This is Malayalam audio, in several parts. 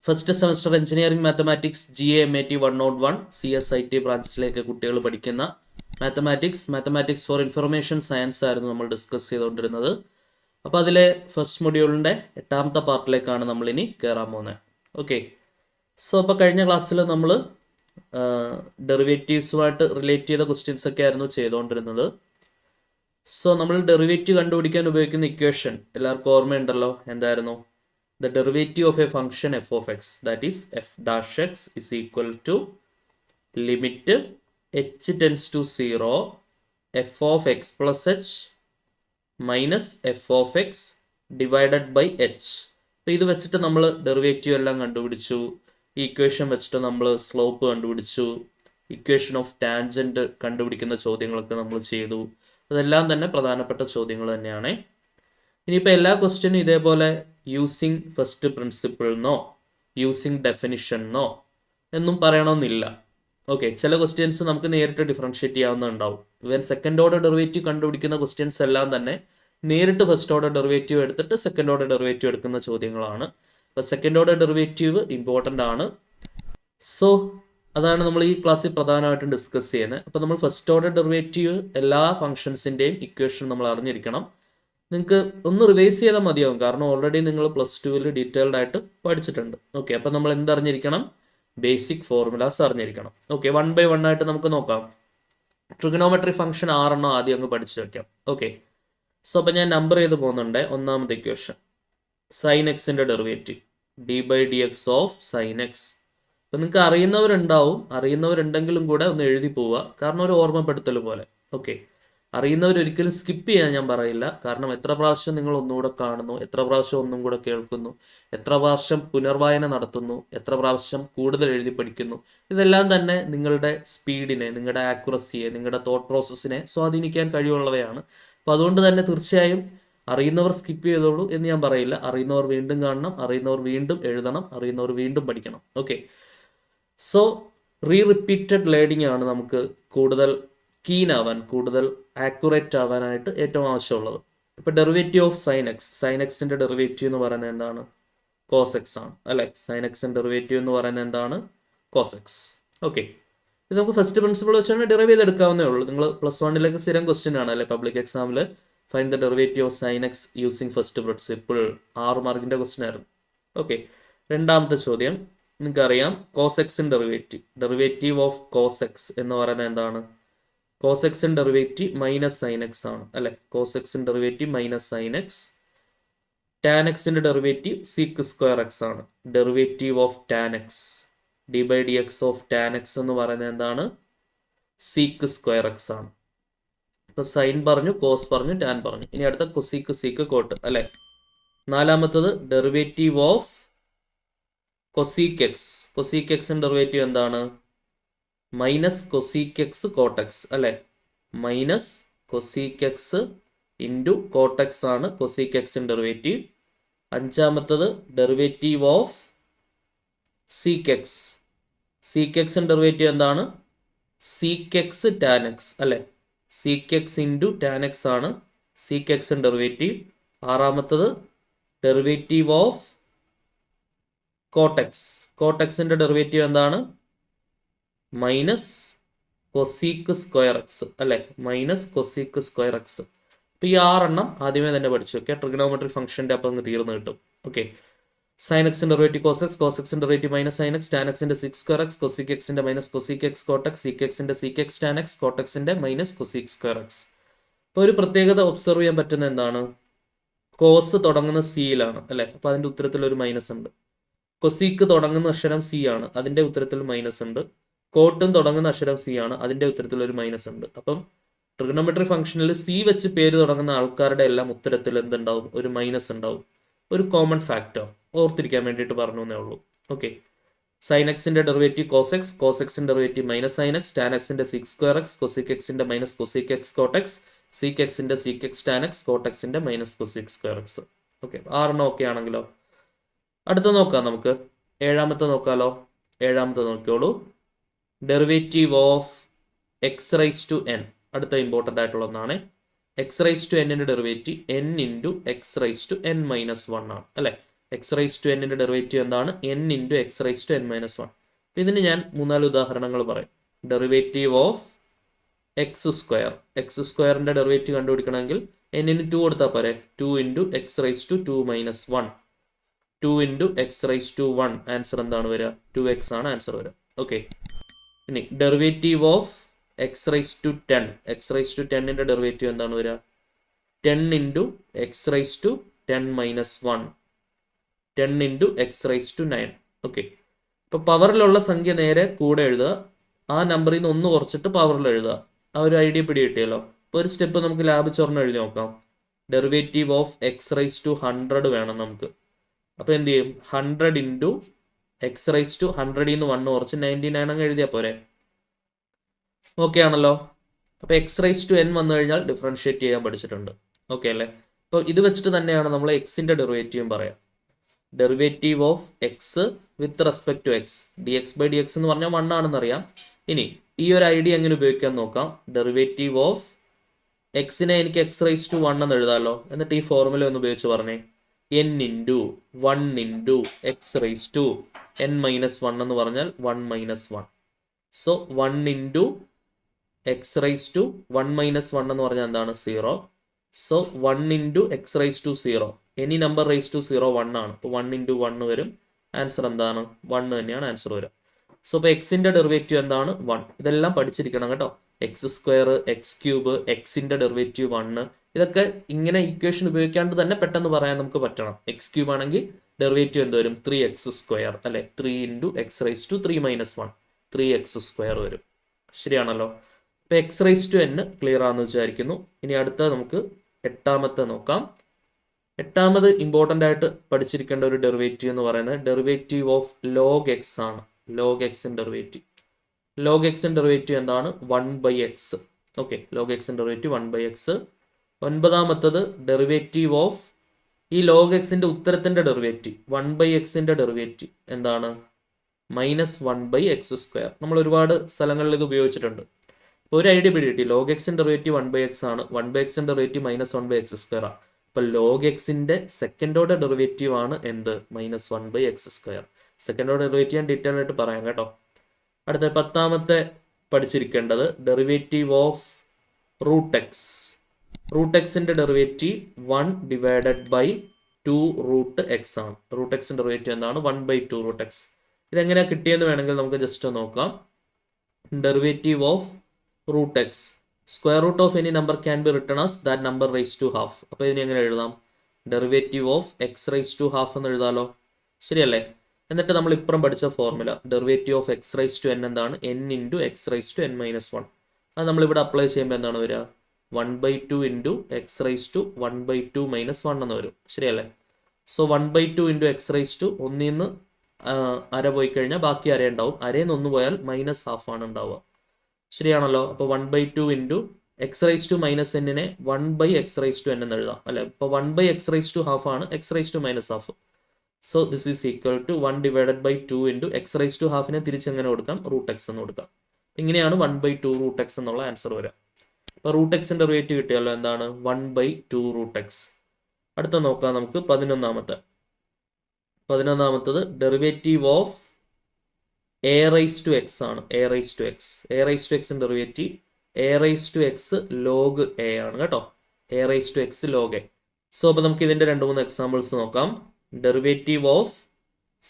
First semester engineering mathematics GAMAT 101 CSIT ബ്രാഞ്ചിലേക്ക് കുട്ടികൾ പഠിക്കുന്ന മാത്തമാറ്റിക്സ് ഫോർ ഇൻഫർമേഷൻ സയൻസ് ആയിരുന്നു നമ്മൾ ഡിസ്കസ് ചെയ്തുകൊണ്ടിരുന്നത്. അപ്പോൾ അതിലെ ഫസ്റ്റ് മൊഡ്യൂളിൻ്റെ 8ാമത്തെ പാർട്ടിലേക്കാണ് നമ്മളിനി കയറാൻ പോകുന്നത്. ഓക്കെ, സോ അപ്പോൾ കഴിഞ്ഞ ക്ലാസ്സിൽ നമ്മൾ ഡെറിവേറ്റീവ്സുമായിട്ട് റിലേറ്റ് ചെയ്ത ക്വസ്റ്റ്യൻസ് ഒക്കെ ആയിരുന്നു ചെയ്തുകൊണ്ടിരുന്നത്. സോ നമ്മൾ ഡെറിവേറ്റീവ് കണ്ടുപിടിക്കാൻ ഉപയോഗിക്കുന്ന ഇക്വേഷൻ എല്ലാവർക്കും ഓർമ്മയുണ്ടല്ലോ, എന്തായിരുന്നു? The derivative of a function f of x, that is f dash x, is equal to limit h tends to 0 f of x plus h minus f of x divided by h. അപ്പോൾ ഇത് വെച്ചിട്ട് നമ്മൾ ഡെറിവേറ്റീവ് എല്ലാം കണ്ടുപിടിച്ചു. ഈ ഇക്വേഷൻ വെച്ചിട്ട് നമ്മൾ സ്ലോപ്പ് കണ്ടുപിടിച്ചു. ഇക്വേഷൻ ഓഫ് ടാൻജൻറ്റ് കണ്ടുപിടിക്കുന്ന ചോദ്യങ്ങളൊക്കെ നമ്മൾ ചെയ്തു. അതെല്ലാം തന്നെ പ്രധാനപ്പെട്ട ചോദ്യങ്ങൾ തന്നെയാണ്. ഇനിയിപ്പോൾ എല്ലാ ക്വസ്റ്റ്യനും ഇതേപോലെ യൂസിങ് ഫസ്റ്റ് പ്രിൻസിപ്പിൾന്നോ യൂസിങ് ഡെഫിനിഷന്നോ എന്നും പറയണമെന്നില്ല. ഓക്കെ, ചില ക്വസ്റ്റ്യൻസ് നമുക്ക് നേരിട്ട് ഡിഫറൻഷ്യേറ്റ് ചെയ്യാവുന്നതുണ്ടാവും. ഇവൻ സെക്കൻഡ് ഓർഡർ ഡെറിവേറ്റീവ് കണ്ടുപിടിക്കുന്ന ക്വസ്റ്റ്യൻസ് എല്ലാം തന്നെ നേരിട്ട് ഫസ്റ്റ് ഓർഡർ ഡെറിവേറ്റീവ് എടുത്തിട്ട് സെക്കൻഡ് ഓർഡർ ഡെറിവേറ്റീവ് എടുക്കുന്ന ചോദ്യങ്ങളാണ്. അപ്പോൾ സെക്കൻഡ് ഓർഡർ ഡെറിവേറ്റീവ് ഇമ്പോർട്ടൻ്റ് ആണ്. സോ അതാണ് നമ്മൾ ഈ ക്ലാസ്സിൽ പ്രധാനമായിട്ടും ഡിസ്കസ് ചെയ്യുന്നത്. അപ്പോൾ നമ്മൾ ഫസ്റ്റ് ഓർഡർ ഡെറിവേറ്റീവ് എല്ലാ ഫംഗ്ഷൻസിൻ്റെയും ഇക്വേഷൻ നമ്മൾ അറിഞ്ഞിരിക്കണം. നിങ്ങൾക്ക് ഒന്ന് റിവൈസ് ചെയ്താൽ മതിയാവും, കാരണം ഓൾറെഡി നിങ്ങൾ +2 ഡീറ്റെയിൽഡ് ആയിട്ട് പഠിച്ചിട്ടുണ്ട്. ഓക്കെ, അപ്പോൾ നമ്മൾ എന്തറിഞ്ഞിരിക്കണം? ബേസിക് ഫോർമുലാസ് അറിഞ്ഞിരിക്കണം. ഓക്കെ, 1 by 1 ആയിട്ട് നമുക്ക് നോക്കാം. ട്രിഗണോമെട്രി ഫംഗ്ഷൻ 6 ആദ്യം അങ്ങ് പഠിച്ചു വയ്ക്കാം. ഓക്കെ, സോ അപ്പോൾ ഞാൻ നമ്പർ ചെയ്ത് പോകുന്നുണ്ട്. ഒന്നാമത്തെ ഇക്വേഷൻ സൈൻ എക്സിൻ്റെ derivative d/dx of sine X. അപ്പോൾ നിങ്ങൾക്ക് അറിയുന്നവരുണ്ടെങ്കിലും കൂടെ ഒന്ന് എഴുതി പോവുക, കാരണം ഒരു ഓർമ്മപ്പെടുത്തൽ പോലെ. ഓക്കെ, അറിയുന്നവരൊരിക്കലും സ്കിപ്പ് ചെയ്യാൻ ഞാൻ പറയില്ല, കാരണം എത്ര പ്രാവശ്യം നിങ്ങൾ ഒന്നുകൂടെ കാണുന്നു, എത്ര പ്രാവശ്യം ഒന്നും കൂടെ കേൾക്കുന്നു, എത്ര പ്രാവശ്യം പുനർവായന നടത്തുന്നു, എത്ര പ്രാവശ്യം കൂടുതൽ എഴുതി പഠിക്കുന്നു, ഇതെല്ലാം തന്നെ നിങ്ങളുടെ സ്പീഡിനെ, നിങ്ങളുടെ ആക്യുറസിയെ, നിങ്ങളുടെ തോട്ട് പ്രോസസ്സിനെ സ്വാധീനിക്കാൻ കഴിവുള്ളവയാണ്. അപ്പോൾ അതുകൊണ്ട് തന്നെ തീർച്ചയായും അറിയുന്നവർ സ്കിപ്പ് ചെയ്തോളൂ എന്ന് ഞാൻ പറയില്ല. അറിയുന്നവർ വീണ്ടും കാണണം, അറിയുന്നവർ വീണ്ടും എഴുതണം, അറിയുന്നവർ വീണ്ടും പഠിക്കണം. ഓക്കെ, സോ റിപ്പീറ്റഡ് ലേണിംഗ് ആണ് നമുക്ക് കൂടുതൽ കീൻ ആവാൻ, കൂടുതൽ ആക്യുറേറ്റ് ആവാനായിട്ട് ഏറ്റവും ആവശ്യമുള്ളത്. ഇപ്പോൾ ഡെറിവേറ്റീവ് ഓഫ് സൈൻ എക്സിൻ്റെ ഡെറിവേറ്റീവ് എന്ന് പറയുന്നത് എന്താണ്? കോസ് എക്സ് ആണ് അല്ലേ? സൈൻ എക്സിൻ്റെ ഡെറിവേറ്റീവ് എന്ന് പറയുന്നത് എന്താണ്? Cos X. ഓക്കെ, ഇത് നമുക്ക് ഫസ്റ്റ് പ്രിൻസിപ്പിൾ വെച്ചാണ് ഡെറിവ് ചെയ്തെടുക്കാവുന്നേ ഉള്ളൂ. നിങ്ങൾ +1 സ്ഥിരം ക്വസ്റ്റ്യൻ ആണ് അല്ലേ, പബ്ലിക് എക്സാമിൽ find the derivative of sine x using first principle. 6 മാർക്കിൻ്റെ ക്വസ്റ്റ്യൻ ആയിരുന്നു. ഓക്കെ, രണ്ടാമത്തെ ചോദ്യം നിങ്ങൾക്കറിയാം, കോസ് എക്സിൻ്റെ ഡെറിവേറ്റീവ് ഓഫ് കോസ് എക്സ് എന്ന് പറയുന്നത് എന്താണ്? കോസ് എക്സിൻ്റെ ഡെറിവേറ്റീവ് മൈനസ് സൈൻ എക്സ് ആണ് അല്ലേ? കോസ് എക്സിൻ്റെ derivative minus sine x. Tan എക്സിൻ്റെ ഡെറിവേറ്റീവ് സീക്ക് സ്ക്വയർ എക്സ് ആണ്. Derivative of tan X d/dx of tan X എന്ന് പറയുന്നത് എന്താണ്? സീക്ക് സ്ക്വയർ എക്സ് ആണ്. ഇപ്പോൾ സൈൻ പറഞ്ഞു, കോസ് പറഞ്ഞു, ടാൻ പറഞ്ഞു. ഇനി അടുത്ത കൊസീക്ക്, സീക്ക്, കോട്ട് അല്ലേ? നാലാമത്തത് derivative of cosec x. Cosec എക്സിൻ്റെ ഡെറിവേറ്റീവ് എന്താണ്? മൈനസ് കൊസീക്ക് എക്സ് കോട്ടെക്സ് അല്ലേ? Minus cosec x into cot x ആണ് കൊസീക്ക് എക്സിൻ്റെ ഡെറിവേറ്റീവ്. അഞ്ചാമത്തത് derivative of sec x. Sec എക്സിൻ്റെ ഡെറിവേറ്റീവ് എന്താണ്? സീക്ക് എക്സ് ടാൻ എക്സ് അല്ലേ? Sec x into tan x ആണ് സീക്ക് എക്സിൻ്റെ ഡെറിവേറ്റീവ്. ആറാമത്തത് ഡെറിവേറ്റീവ് ഓഫ് കോട്ടെക്സ്. കോട്ടെക്സിൻ്റെ ഡെറിവേറ്റീവ് എന്താണ്? മൈനസ് കൊസീക്ക് സ്ക്വയർ എക്സ് അല്ലേ? Minus cosec square x. ഇപ്പോൾ ഈ 6 ആദ്യമേ തന്നെ പഠിച്ചു. ഓക്കെ, ട്രിഗണോമെട്രി ഫംഗ്ഷൻ്റെ അപ്പം അങ്ങ് തീർന്നു കിട്ടും. ഓക്കെ, സൈൻ എക്സിൻ്റെ ഡെറിവേറ്റീവ് കോസ് എക്സ്, കോസ് എക്സിൻ്റെ derivative minus sine x, tan എക്സിൻ്റെ സീക്ക് സ്ക്വയർ എക്സ്, കൊസീക്ക് എക്സിൻ്റെ minus cosec x cot x, sec എക്സിൻ്റെ സീക്ക് എക്സ് ടാൻ എക്സ്, കോട്ടെക്സിൻ്റെ മൈനസ് കൊസീക്ക് സ്ക്വയർ എക്സ്. ഇപ്പോൾ ഒരു പ്രത്യേകത ഒബ്സർവ് ചെയ്യാൻ പറ്റുന്ന എന്താണ്? കോസ് തുടങ്ങുന്ന സിയിലാണ് അല്ലേ? അപ്പോൾ അതിൻ്റെ ഉത്തരത്തിൽ ഒരു മൈനസ് ഉണ്ട്. കൊസീക്ക് തുടങ്ങുന്ന അക്ഷരം സി ആണ്, അതിൻ്റെ ഉത്തരത്തിൽ മൈനസ് ഉണ്ട്. കോട്ടും തുടങ്ങുന്ന അക്ഷരം സി ആണ്, അതിൻ്റെ ഉത്തരത്തിൽ ഒരു മൈനസ് ഉണ്ട്. അപ്പം ട്രിഗണോമെട്രി ഫംഗ്ഷനിൽ സി വെച്ച് പേര് തുടങ്ങുന്ന ആൾക്കാരുടെ എല്ലാം ഉത്തരത്തിൽ എന്തുണ്ടാവും? ഒരു മൈനസ് ഉണ്ടാവും. ഒരു കോമൺ ഫാക്ടർ ഓർത്തിരിക്കാൻ വേണ്ടിയിട്ട് പറഞ്ഞു എന്നേ ഉള്ളൂ. ഓക്കെ, സൈൻ എക്സിൻ്റെ ഡെറിവേറ്റീവ് കോസ് എക്സ്, കോസ് എക്സിൻ്റെ derivative minus sine x, tan എക്സിൻ്റെ സീക്ക് സ്ക്വയർ എക്സ്, കൊസീക്ക് എക്സിൻ്റെ minus cosec x cot x, sec എക്സിൻ്റെ സീക്ക് എക്സ് ടാൻ എക്സ്, കോട്ടെക്സിൻ്റെ minus cosec square x. Okay, 6 okay ആണെങ്കിലോ? അടുത്ത നോക്കാം, നമുക്ക് 7ാമത്തെ നോക്കാമല്ലോ. 7ാമത്തെ നോക്കിയോളൂ, derivative of x rice to n. അടുത്ത ഇമ്പോർട്ടൻ്റ് ആയിട്ടുള്ള ഒന്നാണ്. എക്സ് റൈസ് ടു എന്നിൻ്റെ derivative n into x rice to n - 1 ആണ് അല്ലേ? എക്സ് റൈസ് ടു എന്നിൻ്റെ ഡെറിവേറ്റീവ് എന്താണ്? N into x rice to n minus one. അപ്പോൾ ഇതിന് ഞാൻ 3-4 ഉദാഹരണങ്ങൾ പറയും. ഡെറിവേറ്റീവ് ഓഫ് എക്സ് സ്ക്വയറിൻ്റെ ഡെറിവേറ്റീവ് കണ്ടുപിടിക്കണമെങ്കിൽ എന്നിന് 2 കൊടുത്താൽ പോരെ. 2 into x rice to 2 minus 1, 2 into x rice to 1. Answer എന്താണ് വരിക? 2x ആണ് ആൻസർ വരിക. ഓക്കെ, ഇനി derivative of x rice to 10. X rice to 10ൻ്റെ ഡെറിവേറ്റീവ് എന്താണ് വരിക? 10 into x rice to 10 minus 1, 10 into x rice to 9. Okay, ഇപ്പോൾ പവറിലുള്ള സംഖ്യ നേരെ കൂടെ എഴുതുക, ആ നമ്പറിൽ നിന്ന് 1 കുറച്ചിട്ട് പവറിൽ എഴുതുക. ആ ഒരു ഐഡിയ പിടി കിട്ടിയല്ലോ. ഇപ്പോൾ ഒരു സ്റ്റെപ്പ് നമുക്ക് ലാബ് ചൊറന്ന് എഴുതി നോക്കാം. Derivative of x rice to 100 വേണം നമുക്ക്. അപ്പോൾ എന്ത് ചെയ്യും? 100 ഇൻറ്റു എക്സ് റൈസ് ടു 100ൽ നിന്ന് 1 കുറച്ച് 99 അങ്ങ് എഴുതിയാൽ പോരെ. ഓക്കെ ആണല്ലോ. അപ്പോൾ എക്സ് റൈസ് ടു n വന്നു കഴിഞ്ഞാൽ ഡിഫറൻഷ്യേറ്റ് ചെയ്യാൻ പഠിച്ചിട്ടുണ്ട്. ഓക്കെ അല്ലേ? അപ്പോൾ ഇത് വെച്ചിട്ട് തന്നെയാണ് നമ്മൾ എക്സിൻ്റെ ഡെറിവേറ്റീവും പറയാം. Derivative of x with respect to x, d x by d x എന്ന് പറഞ്ഞാൽ 1 ആണെന്നറിയാം. ഇനി ഈ ഒരു ഐഡിയ എങ്ങനെ ഉപയോഗിക്കാൻ നോക്കാം. ഡെറിവേറ്റീവ് ഓഫ് എക്സിനെ എനിക്ക് എക്സ് റൈസ് ടു 1 എന്ന് എഴുതാമല്ലോ. എന്നിട്ട് ഈ ഫോർമുല ഒന്ന് ഉപയോഗിച്ച് പറഞ്ഞേ. n into 1 into x rice to n minus 1 എന്ന് പറഞ്ഞാൽ 1 minus 1. So 1 into x rice to 1 minus 1 എന്ന് പറഞ്ഞാൽ എന്താണ്? 0. So 1 into x rice to 0. Any number raise to 0 1 ആണ്. അപ്പോൾ 1 ഇൻറ്റു 1 വരും. ആൻസർ എന്താണ്? 1 തന്നെയാണ് ആൻസർ വരിക. സോ ഇപ്പോൾ എക്സിൻ്റെ ഡെറിവേറ്റീവ് എന്താണ്? 1. ഇതെല്ലാം പഠിച്ചിരിക്കണം കേട്ടോ. എക്സ് സ്ക്വയർ, എക്സ് ക്യൂബ്, എക്സിൻ്റെ ഡെറിവേറ്റീവ് 1, ഇതൊക്കെ ഇങ്ങനെ ഇക്വേഷൻ ഉപയോഗിക്കാണ്ട് തന്നെ പെട്ടെന്ന് പറയാൻ നമുക്ക് പറ്റണം. എക്സ് ക്യൂബ് ആണെങ്കിൽ ഡെറിവേറ്റീവ് എന്ത് വരും? 3x സ്ക്വയർ അല്ലേ. 3 into x rice to 3 minus 1, 3x square വരും. ശരിയാണല്ലോ. ഇപ്പോൾ x rice to n clear ആണെന്ന് വിചാരിക്കുന്നു. ഇനി അടുത്ത നമുക്ക് 8ാമത്തെ നോക്കാം. 8ാമത് ഇമ്പോർട്ടൻ്റ് ആയിട്ട് പഠിച്ചിരിക്കേണ്ട ഒരു ഡെറിവേറ്റീവ് എന്ന് പറയുന്നത് ഡെറിവേറ്റീവ് ഓഫ് ലോഗ് എക്സ് ആണ്. ലോഗ് എക്സിൻ്റെ ഡെറിവേറ്റീവ്. ലോഗ് എക്സിൻ്റെ ഡെറിവേറ്റീവ് എന്താണ്? 1/x. ഓക്കെ, ലോഗ് എക്സിൻ്റെ ഡെറിവേറ്റീവ് 1/x. 9ാമത്തത് ഡെറിവേറ്റീവ് ഓഫ് ഈ ലോഗ് എക്സിൻ്റെ ഉത്തരത്തിൻ്റെ ഡെറിവേറ്റീവ് 1/xൻ്റെ ഡെറിവേറ്റീവ് എന്താണ്? -1/x square. നമ്മൾ ഒരുപാട് സ്ഥലങ്ങളിൽ ഇത് ഉപയോഗിച്ചിട്ടുണ്ട്. ഇപ്പോൾ ഒരു ഐഡിയ പിടി കിട്ടി. ലോഗ് എക്സിൻ്റെ ഡെറിവേറ്റീവ് 1/x ആണ്. 1/xൻ്റെ ഡെറിവേറ്റീവ് -1/x സ്ക്വയർ ആണ്. അപ്പോൾ ലോഗ് എക്സിൻ്റെ സെക്കൻഡ് ഓർഡർ ഡെറിവേറ്റീവ് ആണ് എന്ത്? -1/x square. Second order derivative ഞാൻ ഡീറ്റെയിൽ ആയിട്ട് പറയാം കേട്ടോ. അടുത്ത 10ാമത്തെ പഠിച്ചിരിക്കേണ്ടത് derivative of root x. Root എക്സിൻ്റെ derivative 1 divided by 2 root x ആണ്. റൂട്ട് എക്സിൻ്റെ ഡെറിവേറ്റീവ് എന്താണ്? 1/2 റൂട്ട് എക്സ്. ഇതെങ്ങനെയാണ് കിട്ടിയെന്ന് വേണമെങ്കിൽ നമുക്ക് ജസ്റ്റ് നോക്കാം. Derivative of root x, square root of any number can be written as that number raise to half. അപ്പോൾ ഇതിനെ എങ്ങനെ എഴുതാം? Derivative of x rice to half എന്ന് എഴുതാമല്ലോ. ശരിയല്ലേ? എന്നിട്ട് നമ്മൾ ഇപ്പുറം പഠിച്ച formula derivative of x rice to n എന്താണ്? n into x rice to n minus 1. അത് നമ്മളിവിടെ അപ്ലൈ ചെയ്യുമ്പോൾ എന്താണ് വരിക? 1/2 into x rice to 1/2 minus 1 എന്ന് വരും. ശരിയല്ലേ? So 1/2 into x rice to 1ൽ നിന്ന് അര പോയി കഴിഞ്ഞാൽ ബാക്കി അര ഉണ്ടാവും. അരയിൽ നിന്ന് 1 പോയാൽ -1/2 ആണ് ഉണ്ടാവുക. ശരിയാണല്ലോ? അപ്പോൾ 1/2 into x rice to minus എന്നിനെ 1/x റൈസ് ടു n എന്ന് എഴുതാം അല്ലേ. ഇപ്പോൾ 1/x റൈസ് ടു ഹാഫ് ആണ് x rice to -1/2. So this is equal to 1 divided by 2 into x rice to ഹാഫിനെ തിരിച്ചെങ്ങനെ കൊടുക്കാം? റൂട്ട് എക്സ് എന്ന് കൊടുക്കാം. ഇങ്ങനെയാണ് 1/2 റൂട്ട് എക്സ് എന്നുള്ള ആൻസർ വരിക. അപ്പോൾ റൂട്ട് എക്സിൻ്റെ ഡെറിവേറ്റീവ് കിട്ടിയല്ലോ. എന്താണ്? 1/2 റൂട്ട് എക്സ്. അടുത്ത നോക്കാം നമുക്ക് 11ാമത്തത് derivative of a rice to x ആണ്. A rice to x. A rice to എക്സിൻ്റെ derivative a rice to x log a ആണ് കേട്ടോ. A rice to x log a. So അപ്പോൾ നമുക്ക് ഇതിൻ്റെ 2-3 എക്സാമ്പിൾസ് നോക്കാം. Derivative of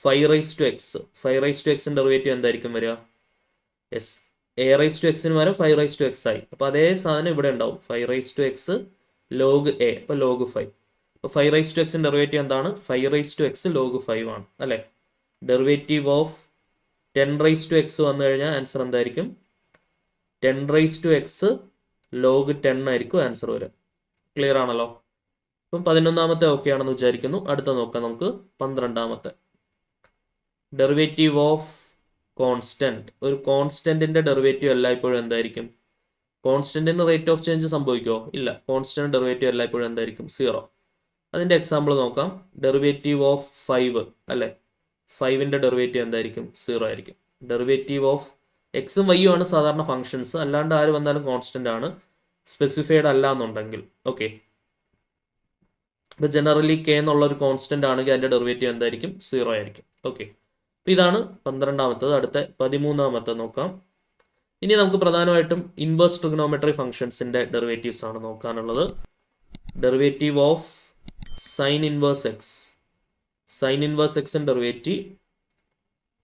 5 rice to x. 5 rice to എക്സിൻ്റെ ഡെറിവേറ്റീവ് എന്തായിരിക്കും വരിക? യെസ്, എ റൈസ് ടു എക്സിന് വരെ 5 റൈസ് ടു എക്സ് ആയി. അപ്പോൾ അതേ സാധനം ഇവിടെ ഉണ്ടാവും. 5 rice to x log a. അപ്പോൾ ലോഗ് 5. അപ്പോൾ 5 റൈസ് ടു എക്സിൻ്റെ ഡെറിവേറ്റീവ് എന്താണ്? 5 റൈസ് ടു എക്സ് ലോഗ് 5 ആണ് അല്ലേ. Derivative of 10 raise to x വന്നു കഴിഞ്ഞാൽ ആൻസർ എന്തായിരിക്കും? 10 റൈസ് ടു എക്സ് ലോഗ് 10 ആയിരിക്കും ആൻസർ വരിക. ക്ലിയർ ആണല്ലോ? അപ്പം 11ാമത്തെ ഓക്കെ ആണെന്ന് വിചാരിക്കുന്നു. അടുത്ത നോക്കാം നമുക്ക് 12ാമത്തെ. Derivative of constant. ഒരു കോൺസ്റ്റന്റിന്റെ ഡെറിവേറ്റീവ് എല്ലായ്പ്പോഴും എന്തായിരിക്കും? കോൺസ്റ്റന്റിന് റേറ്റ് ഓഫ് ചേഞ്ച് സംഭവിക്കുമോ? ഇല്ല. കോൺസ്റ്റന്റ് ഡെറിവേറ്റീവ് എല്ലായ്പ്പോഴും എന്തായിരിക്കും? 0. അതിൻ്റെ എക്സാമ്പിൾ നോക്കാം. ഡെറിവേറ്റീവ് ഓഫ് 5 അല്ലേ. 5ന്റെ ഡെറിവേറ്റീവ് എന്തായിരിക്കും? 0 ആയിരിക്കും. ഡെറിവേറ്റീവ് ഓഫ് എക്സും വൈയും ആണ് സാധാരണ ഫങ്ഷൻസ്. അല്ലാണ്ട് ആര് വന്നാലും കോൺസ്റ്റന്റ് ആണ്, സ്പെസിഫൈഡ് അല്ല എന്നുണ്ടെങ്കിൽ. ഓക്കെ, ഇപ്പോൾ ജനറലി കെ എന്നുള്ള ഒരു കോൺസ്റ്റന്റ് ആണെങ്കിൽ അതിൻ്റെ ഡെറിവേറ്റീവ് എന്തായിരിക്കും? 0 ആയിരിക്കും. ഓക്കെ, അപ്പോൾ ഇതാണ് 12ാമത്തത്. അടുത്ത 13ാമത്തത് നോക്കാം. ഇനി നമുക്ക് പ്രധാനമായിട്ടും ഇൻവേഴ്സ് ട്രിഗണോമെട്രി ഫംഗ്ഷൻസിൻ്റെ ഡെറിവേറ്റീവ്സ് ആണ് നോക്കാനുള്ളത്. Derivative of sine inverse x. Sine inverse എക്സിൻ്റെ ഡെറിവേറ്റീവ്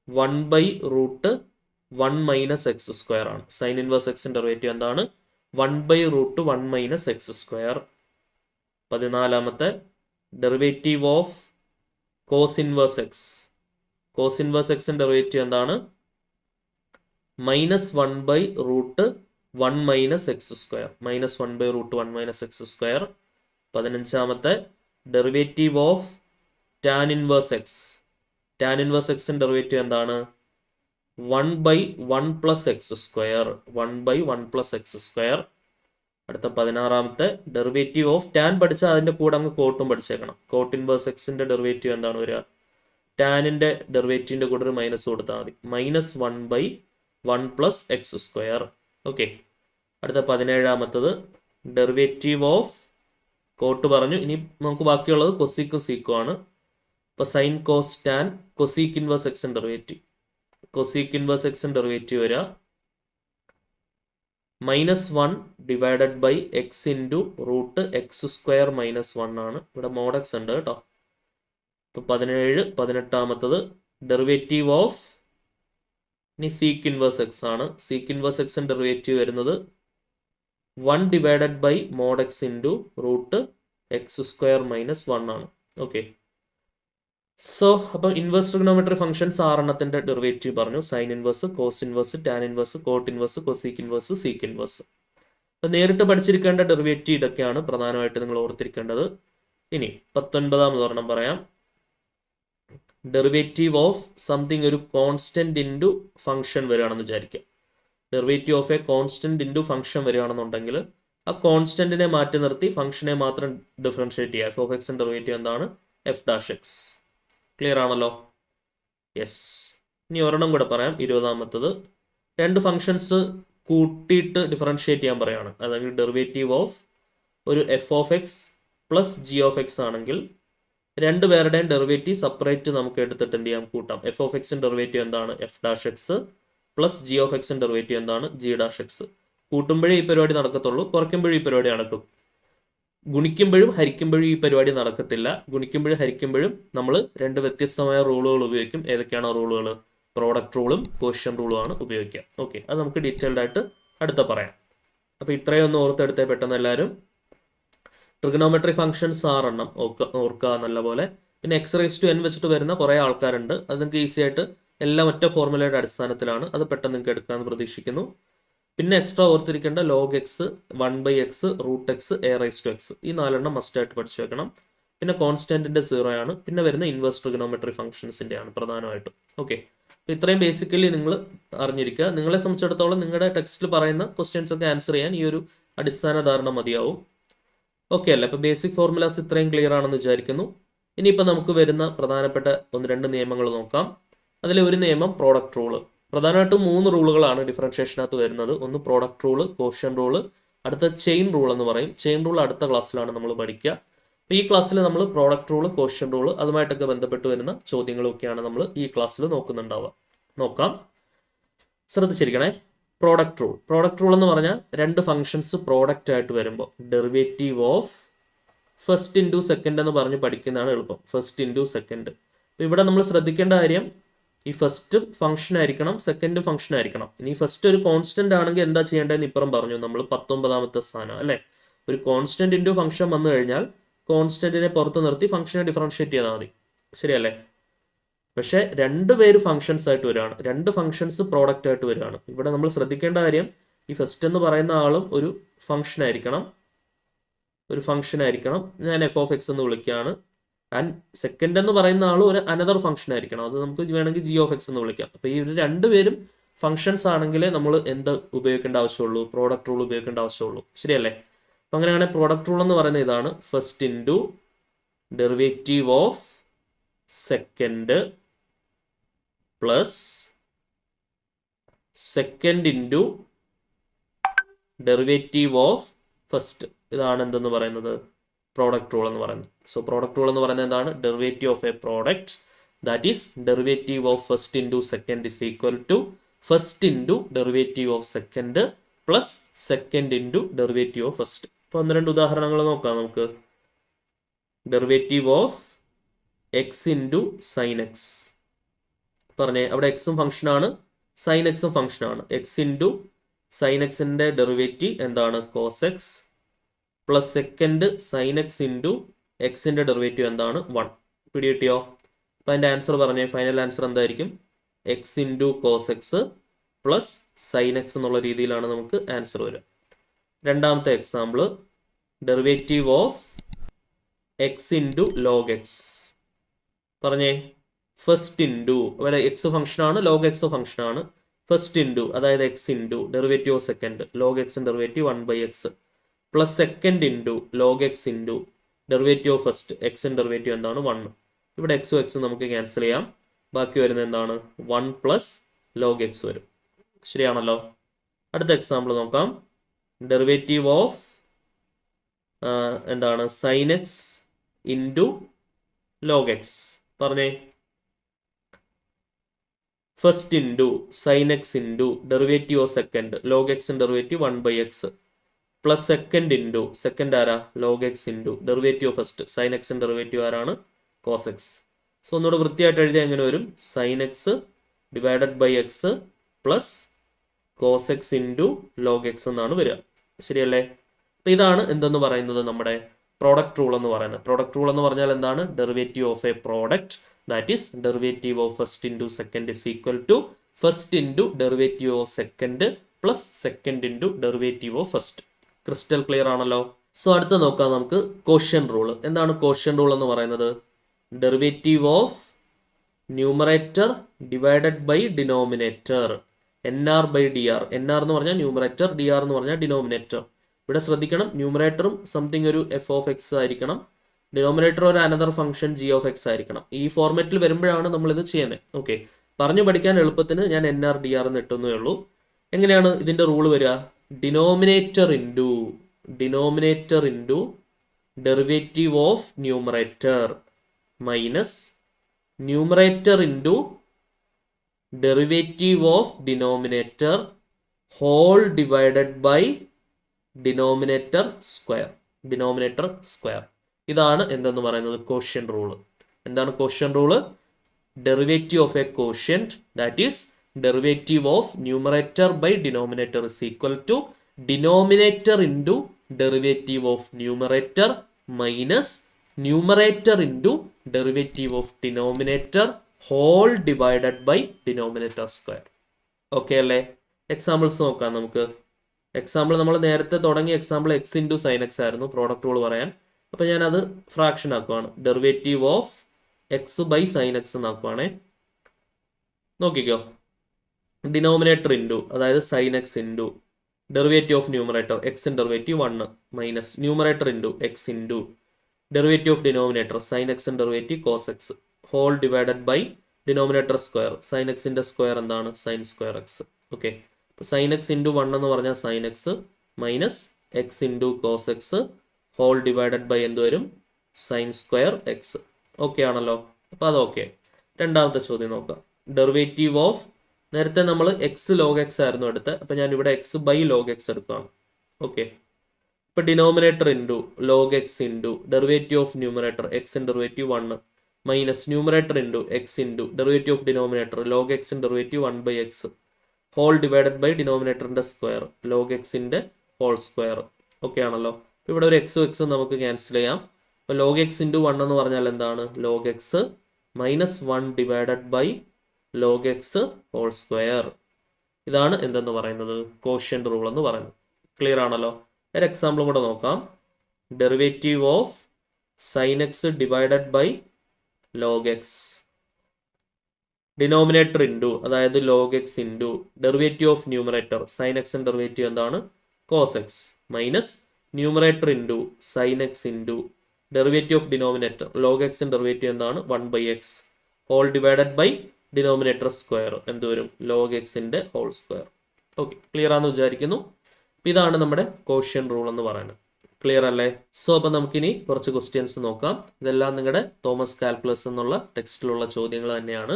1/√1 മൈനസ് എക്സ് സ്ക്വയർ ആണ്. സൈൻ ഇൻവേഴ്സ് എക്സിൻ്റെ ഡെറിവേറ്റീവ് എന്താണ്? 1/√1 മൈനസ് എക്സ് സ്ക്വയർ. 14ാമത്തെ derivative of cos inverse x. Cos inverse എക്സിൻ്റെ ഡെറിവേറ്റീവ് എന്താണ്? -1/√1 minus x square. -1/√1 minus x square. 15ാമത്തെ derivative of tan inverse x. Tan inverse എക്സിൻ്റെ ഡെറിവേറ്റീവ് എന്താണ്? 1/1 plus x square. 1/1 plus x square. അടുത്ത 16ാമത്തെ ഡെറിവേറ്റീവ് ഓഫ് ടാൻ പഠിച്ചാൽ അതിൻ്റെ കൂടെ അങ്ങ് കോട്ടും പഠിച്ചേക്കണം. കോട്ട് ഇൻവേഴ്സ് എക്സിൻ്റെ ഡെറിവേറ്റീവ് എന്താണ് വരിക? ടാനിൻ്റെ ഡെറിവേറ്റീവിൻ്റെ കൂടെ ഒരു മൈനസ് കൊടുത്താൽ മതി. -1/1 പ്ലസ് എക്സ് സ്ക്വയർ. ഓക്കെ, അടുത്ത 17ാമത്തത് ഡെറിവേറ്റീവ് ഓഫ് കോട്ട് പറഞ്ഞു. ഇനി നമുക്ക് ബാക്കിയുള്ളത് കൊസീക്കും സീക്കും ആണ്. ഇപ്പോൾ sine cos tan cosec inverse എക്സിൻ്റെ ഡെറിവേറ്റീവ്. കൊസീക്ക് ഇൻവേഴ്സ് എക്സിൻ്റെ ഡെറിവേറ്റീവ് വരിക -1 divided by X into √x² -1 ആണ്. ഇവിടെ mod x ഉണ്ട് കേട്ടോ. ഇപ്പോൾ 18ാമത്തത് ഡെറിവേറ്റീവ് ഓഫ് ഇനി സീക്ക് ഇൻവേഴ്സ് എക്സ് ആണ്. സീക്ക് ഇൻവേഴ്സ് എക്സിൻ്റെ ഡെറിവേറ്റീവ് വരുന്നത് 1 divided by mod x into √x² -1 ആണ്. ഓക്കെ, സോ അപ്പം ഇൻവേഴ്സ് ട്രിഗണോമെട്രി ഫംഗ്ഷൻസ് 6 ഡെറിവേറ്റീവ് പറഞ്ഞു. Sine inverse, cos inverse, tan inverse, cot inverse, cosec inverse, sec inverse. അപ്പം നേരിട്ട് പഠിച്ചിരിക്കേണ്ട ഡെറിവേറ്റീവ് ഇതൊക്കെയാണ് പ്രധാനമായിട്ട് നിങ്ങൾ ഓർത്തിരിക്കേണ്ടത്. ഇനി 19ാമത് ഒരെണ്ണം പറയാം. ഡെറിവേറ്റീവ് ഓഫ് സംതിങ് ഒരു കോൺസ്റ്റന്റ് ഇൻറ്റു ഫംഗ്ഷൻ വരികയാണെന്ന് വിചാരിക്കാം. Derivative of A constant into function വരികയാണെന്നുണ്ടെങ്കിൽ ആ കോൺസ്റ്റന്റിനെ മാറ്റി നിർത്തി ഫംഗ്ഷനെ മാത്രം ഡിഫറൻഷിയേറ്റ് ചെയ്യുക. f(x) ഡെറിവേറ്റീവ് എന്താണ്? f'(x). ക്ലിയർ ആണല്ലോ? യെസ്. ഇനി ഒരെണ്ണം കൂടെ പറയാം. 20ാമത്തത് രണ്ട് ഫംഗ്ഷൻസ് കൂട്ടിയിട്ട് ഡിഫറൻഷിയേറ്റ് ചെയ്യാൻ പറയാണ്. അതായത് ഡെറിവേറ്റീവ് ഓഫ് ഒരു f(x) പ്ലസ് g(x) ആണെങ്കിൽ രണ്ട് പേരുടെയും ഡെറിവേറ്റീവ് സെപ്പറേറ്റ് നമുക്ക് എടുത്തിട്ട് എന്ത് ചെയ്യാം? കൂട്ടാം. f(x) ഡെറിവേറ്റീവ് എന്താണ്? f'(x) പ്ലസ് g(x) ഡെറിവേറ്റീവ് എന്താണ്? g'(x). കൂട്ടുമ്പോഴേ ഈ പരിപാടി നടക്കത്തുള്ളൂ, കുറയ്ക്കുമ്പോഴും ഈ പരിപാടി നടക്കും. ഗുണിക്കുമ്പോഴും ഹരിക്കുമ്പോഴും ഈ പരിപാടി നടക്കത്തില്ല. ഗുണിക്കുമ്പോഴും ഹരിക്കുമ്പോഴും നമ്മൾ രണ്ട് വ്യത്യസ്തമായ റൂളുകൾ ഉപയോഗിക്കും. ഏതൊക്കെയാണ് റൂളുകൾ? പ്രോഡക്റ്റ് റൂളും ക്വോഷ്യന്റ് റൂളും ആണ് ഉപയോഗിക്കുക. ഓക്കെ, അത് നമുക്ക് ഡീറ്റെയിൽഡ് ആയിട്ട് അടുത്ത പറയാം. അപ്പോൾ ഇത്രയും ഒന്ന് ഓർത്തെടുത്തേ പെട്ടെന്ന് എല്ലാവരും. ട്രിഗണോമെട്രി ഫംഗ്ഷൻസ് 6 ഓർക്കുക നല്ലപോലെ. പിന്നെ x⁻n വെച്ചിട്ട് വരുന്ന കുറേ ആൾക്കാരുണ്ട്. അത് നിങ്ങൾക്ക് ഈസി ആയിട്ട് എല്ലാം ഒറ്റ ഫോർമുലയുടെ അടിസ്ഥാനത്തിലാണ്. അത് പെട്ടെന്ന് നിങ്ങൾക്ക് എടുക്കാമെന്ന് പ്രതീക്ഷിക്കുന്നു. പിന്നെ എക്സ്ട്രാ ഓർത്തിരിക്കേണ്ട log x, 1/x, √x, a⁻x. ഈ 4 മസ്റ്റായിട്ട് പഠിച്ചു വെക്കണം. പിന്നെ കോൺസ്റ്റന്റിന്റെ 0 ആണ്. പിന്നെ വരുന്ന ഇൻവേഴ്സ് ട്രിഗണോമെട്രി ഫംഗ്ഷൻസിന്റെ ആണ് പ്രധാനമായിട്ടും. ഓക്കെ, അപ്പോൾ ഇത്രയും ബേസിക്കലി നിങ്ങൾ അറിഞ്ഞിരിക്കുക. നിങ്ങളെ സംബന്ധിച്ചിടത്തോളം നിങ്ങളുടെ ടെക്സ്റ്റിൽ പറയുന്ന ക്വസ്റ്റ്യൻസ് ഒക്കെ ആൻസർ ചെയ്യാൻ ഈ ഒരു അടിസ്ഥാന ധാരണ മതിയാവും. ഓക്കെ അല്ലേ? അപ്പോൾ ബേസിക് ഫോർമുലാസ് ഇത്രയും ക്ലിയർ ആണെന്ന് വിചാരിക്കുന്നു. ഇനിയിപ്പോൾ നമുക്ക് വരുന്ന പ്രധാനപ്പെട്ട 1-2 നിയമങ്ങൾ നോക്കാം. അതിലെ ഒരു നിയമം പ്രോഡക്റ്റ് റൂള്. പ്രധാനമായിട്ടും 3 റൂളുകളാണ് ഡിഫറൻഷിയേഷനകത്ത് വരുന്നത്. ഒന്ന് പ്രോഡക്റ്റ് റൂള്, ക്വോഷ്യന്റ് റൂള്, അടുത്ത ചെയിൻ റൂൾ എന്ന് പറയും. ചെയിൻ റൂൾ അടുത്ത ക്ലാസ്സിലാണ് നമ്മൾ പഠിക്കുക. അപ്പോൾ ഈ ക്ലാസ്സിൽ നമ്മൾ പ്രോഡക്റ്റ് റൂള്, ക്വോഷ്യന്റ് റൂള് അതുമായിട്ടൊക്കെ ബന്ധപ്പെട്ട് വരുന്ന ചോദ്യങ്ങളൊക്കെയാണ് നമ്മൾ ഈ ക്ലാസ്സിൽ നോക്കുന്നുണ്ടാവുക. നോക്കാം, ശ്രദ്ധിച്ചിരിക്കണേ. Product rule. പ്രോഡക്റ്റ് റൂൾ എന്ന് പറഞ്ഞാൽ രണ്ട് ഫംഗ്ഷൻസ് പ്രോഡക്റ്റ് ആയിട്ട് വരുമ്പോൾ derivative of first into second എന്ന് പറഞ്ഞ് പഠിക്കുന്നതാണ് എളുപ്പം. First into second. അപ്പോൾ ഇവിടെ നമ്മൾ ശ്രദ്ധിക്കേണ്ട കാര്യം ഈ ഫസ്റ്റ് ഫംഗ്ഷൻ ആയിരിക്കണം, സെക്കൻഡ് ഫംഗ്ഷൻ ആയിരിക്കണം. ഇനി ഫസ്റ്റ് ഒരു കോൺസ്റ്റന്റ് ആണെങ്കിൽ എന്താ ചെയ്യേണ്ടതെന്ന് ഇപ്പുറം പറഞ്ഞു നമ്മൾ 19ാമത്തെ സ്ഥാനം അല്ലേ. ഒരു കോൺസ്റ്റന്റ് ഇൻറ്റു ഫംഗ്ഷൻ വന്നു കഴിഞ്ഞാൽ കോൺസ്റ്റന്റിനെ പുറത്ത് നിർത്തി ഫംഗ്ഷനെ ഡിഫറൻഷിയേറ്റ് ചെയ്താൽ മതി. ശരിയല്ലേ? പക്ഷേ രണ്ട് പേര് ഫംഗ്ഷൻസ് ആയിട്ട് വരികയാണ്, രണ്ട് ഫംഗ്ഷൻസ് പ്രോഡക്റ്റ് ആയിട്ട് വരികയാണ്. ഇവിടെ നമ്മൾ ശ്രദ്ധിക്കേണ്ട കാര്യം ഈ ഫസ്റ്റ് എന്ന് പറയുന്ന ആളും ഒരു ഫംഗ്ഷൻ ആയിരിക്കണം. ഞാൻ f(x) എന്ന് വിളിക്കുകയാണ്. ആൻഡ് സെക്കൻഡ് എന്ന് പറയുന്ന ആളും ഒരു അനദർ ഫംഗ്ഷൻ ആയിരിക്കണം. അത് നമുക്ക് വേണമെങ്കിൽ g(x) എന്ന് വിളിക്കാം. അപ്പോൾ ഈ രണ്ടുപേരും ഫംഗ്ഷൻസ് ആണെങ്കിലേ നമ്മൾ എന്ത് ഉപയോഗിക്കേണ്ട ആവശ്യമുള്ളൂ? പ്രോഡക്റ്റ് റൂൾ ഉപയോഗിക്കേണ്ട ആവശ്യമുള്ളൂ. ശരിയല്ലേ? അപ്പം അങ്ങനെയാണെങ്കിൽ പ്രോഡക്റ്റ് റൂൾ എന്ന് പറയുന്നത് ഇതാണ്. First into derivative of second plus second into derivative of first. ഇതാണ് എന്തെന്ന് പറയുന്നത്? പ്രോഡക്റ്റ് റൂൾ എന്ന് പറയുന്നത്. സോ പ്രോഡക്റ്റ് റൂൾ എന്ന് പറയുന്നത് എന്താണ്? Derivative of a product that is derivative of first into second is equal to first into derivative of second plus second into derivative of first. ഇപ്പോൾ ഒന്ന് രണ്ട് ഉദാഹരണങ്ങൾ നോക്കാം നമുക്ക്. Derivative of x into sine x പറഞ്ഞേ. അവിടെ എക്സും ഫംഗ്ഷനാണ്, സൈൻ എക്സും ഫംഗ്ഷനാണ്. എക്സ് ഇൻറ്റു സൈൻ എക്സിൻ്റെ ഡെറിവേറ്റീവ് എന്താണ്? Cos x plus second sine x into എക്സിൻ്റെ ഡെറിവേറ്റീവ് എന്താണ്? 1. പിടികിട്ടിയോ? അപ്പം അതിൻ്റെ ആൻസർ പറഞ്ഞേ. ഫൈനൽ ആൻസർ എന്തായിരിക്കും? X into cos x plus sine x എന്നുള്ള രീതിയിലാണ് നമുക്ക് ആൻസർ വരിക. രണ്ടാമത്തെ example, derivative of x into log x പറഞ്ഞേ. ഫസ്റ്റ് ഇൻറ്റു അവിടെ എക്സ് ഫംഗ്ഷനാണ്, ലോഗ് എക്സ് ഫംഗ്ഷനാണ്. ഫസ്റ്റ് ഇൻറ്റു അതായത് x into derivative of second, log എക്സിൻ്റെ derivative 1/x plus second into log x into derivative of first, എക്സിൻ്റെ ഡെറിവേറ്റീവ് എന്താണ്? 1. ഇവിടെ എക്സും എക്സും നമുക്ക് ക്യാൻസൽ ചെയ്യാം. ബാക്കി വരുന്നത് എന്താണ്? 1 പ്ലസ് ലോഗ് എക്സ് വരും. ശരിയാണല്ലോ? അടുത്ത എക്സാമ്പിൾ നോക്കാം. ഡെറിവേറ്റീവ് ഓഫ് എന്താണ്? Sine x into log x പറഞ്ഞേ. First into sine x into derivative of second, log എക്സിൻ്റെ derivative 1/x plus second into second ആരാ? Log x into derivative of first, sine എക്സിൻ്റെ ഡെറിവേറ്റീവ് ആരാണ്? Cos x. സോ ഒന്നുകൂടെ വൃത്തിയായിട്ട് എഴുതിയാൽ എങ്ങനെ വരും? Sine x divided by x plus cos x into log x എന്നാണ് വരിക. ശരിയല്ലേ? അപ്പം ഇതാണ് എന്തെന്ന് പറയുന്നത്? നമ്മുടെ പ്രോഡക്റ്റ് റൂൾ എന്ന് പറയുന്നത്. പ്രോഡക്റ്റ് റൂൾ എന്ന് പറഞ്ഞാൽ എന്താണ്? Derivative of a product that is derivative of first into second is equal to first into derivative of second plus second into derivative of first. Crystal clear ആണല്ലോ? സോ അടുത്ത നോക്കാം നമുക്ക് കോഷ്യൻ റൂൾ. എന്താണ് കോഷ്യൻ റൂൾ എന്ന് പറയുന്നത്? Derivative of numerator divided by denominator, NR by DR. NR എന്ന് പറഞ്ഞാൽ ന്യൂമറേറ്റർ, DR എന്ന് പറഞ്ഞാൽ ഡിനോമിനേറ്റർ. ഇവിടെ ശ്രദ്ധിക്കണം, ന്യൂമറേറ്ററും സംതിങ് ഒരു f(x) ആയിരിക്കണം, ഡിനോമിനേറ്റർ ഒരു അനദർ ഫംഗ്ഷൻ g(x) ആയിരിക്കണം. ഈ ഫോർമാറ്റിൽ വരുമ്പോഴാണ് നമ്മളിത് ചെയ്യുന്നത്. ഓക്കെ, പറഞ്ഞു പഠിക്കാൻ എളുപ്പത്തിന് ഞാൻ NR DR എന്ന് ഇട്ടുന്നേ ഉള്ളൂ. എങ്ങനെയാണ് ഇതിൻ്റെ റൂൾ വരിക? Denominator into derivative of numerator minus numerator into derivative of denominator whole divided by denominator square. ഇതാണ് എന്തെന്ന് പറയുന്നത്? Quotient rule. എന്താണ് quotient rule? Derivative of a quotient that is derivative of numerator by denominator is equal to denominator into derivative of numerator minus numerator into derivative of denominator whole divided by denominator square. Okay അല്ലേ? എക്സാമ്പിൾസ് നോക്കാം നമുക്ക്. എക്സാമ്പിൾ നമ്മൾ നേരത്തെ തുടങ്ങിയ example x into sine x ആയിരുന്നു പ്രോഡക്റ്റ് റൂൾ പറയാൻ. അപ്പോൾ ഞാനത് ഫ്രാക്ഷൻ ആക്കുവാണ്. Derivative of x by sine x എന്നാക്കുവാണേ. നോക്കിക്കോ, ഡിനോമിനേറ്റർ ഇൻറ്റു അതായത് sine x into derivative of numerator എക്സിൻ്റെ derivative 1 minus numerator into x into derivative of denominator sine എക്സിൻ്റെ derivative cos x whole divided by denominator square. Sine എക്സിൻ്റെ സ്ക്വയർ എന്താണ്? Sine square x. ഓക്കെ, അപ്പോൾ സൈൻ എക്സ് ഇൻറ്റു 1 എന്ന് പറഞ്ഞാൽ sine x minus x into cos x whole divided by എന്ത് വരും? Sign square x. ഓക്കെ ആണല്ലോ? അപ്പോൾ അത് ഓക്കെ. രണ്ടാമത്തെ ചോദ്യം നോക്കാം. ഡെറിവേറ്റീവ് ഓഫ് നേരത്തെ നമ്മൾ എക്സ് ലോഗ് എക്സ് ആയിരുന്നു എടുത്തത്. അപ്പോൾ ഞാൻ ഇവിടെ എക്സ് ബൈ ലോഗ് എക്സ് എടുക്കുകയാണ്. ഓക്കെ, ഇപ്പോൾ denominator into log x into derivative of numerator എക്സിൻ്റെ derivative 1 minus numerator into x into derivative of denominator log എക്സിൻ്റെ derivative 1/x whole divided by ഡിനോമിനേറ്ററിൻ്റെ സ്ക്വയർ ലോഗ് എക്സിൻ്റെ ഹോൾ സ്ക്വയർ. ഓക്കെ ആണല്ലോ? ഇവിടെ ഒരു എക്സും എക്സും നമുക്ക് ക്യാൻസൽ ചെയ്യാം. അപ്പോൾ ലോഗ് എക്സ് ഇൻറ്റു 1 എന്ന് പറഞ്ഞാൽ എന്താണ്? Log x minus 1 divided by log x whole square. ഇതാണ് എന്തെന്ന് പറയുന്നത്? കോഷ്യന്റ് റൂൾ എന്ന് പറയുന്നത്. ക്ലിയർ ആണല്ലോ? ഒരു എക്സാമ്പിളും കൂടെ നോക്കാം. Derivative of sine x divided by log x denominator into അതായത് log x into derivative of numerator sine എക്സിൻ്റെ ഡെറിവേറ്റീവ് എന്താണ്? Cos x minus numerator into sine x into derivative of denominator log എക്സിൻ്റെ ഡെറിവേറ്റീവ് എന്താണ്? 1/x whole divided by denominator square എന്ത് വരും? ലോഗ് എക്സിൻ്റെ ഹോൾ സ്ക്വയർ. ഓക്കെ, ക്ലിയർ ആണെന്ന് വിചാരിക്കുന്നു. ഇതാണ് നമ്മുടെ കോഷ്യൻ റൂൾ എന്ന് പറയുന്നത്. ക്ലിയർ അല്ലേ? സോ അപ്പം നമുക്കിനി കുറച്ച് ക്വസ്റ്റ്യൻസ് നോക്കാം. ഇതെല്ലാം നിങ്ങളുടെ തോമസ് കാൽക്കുലസ് എന്നുള്ള ടെക്സ്റ്റിലുള്ള ചോദ്യങ്ങൾ തന്നെയാണ്.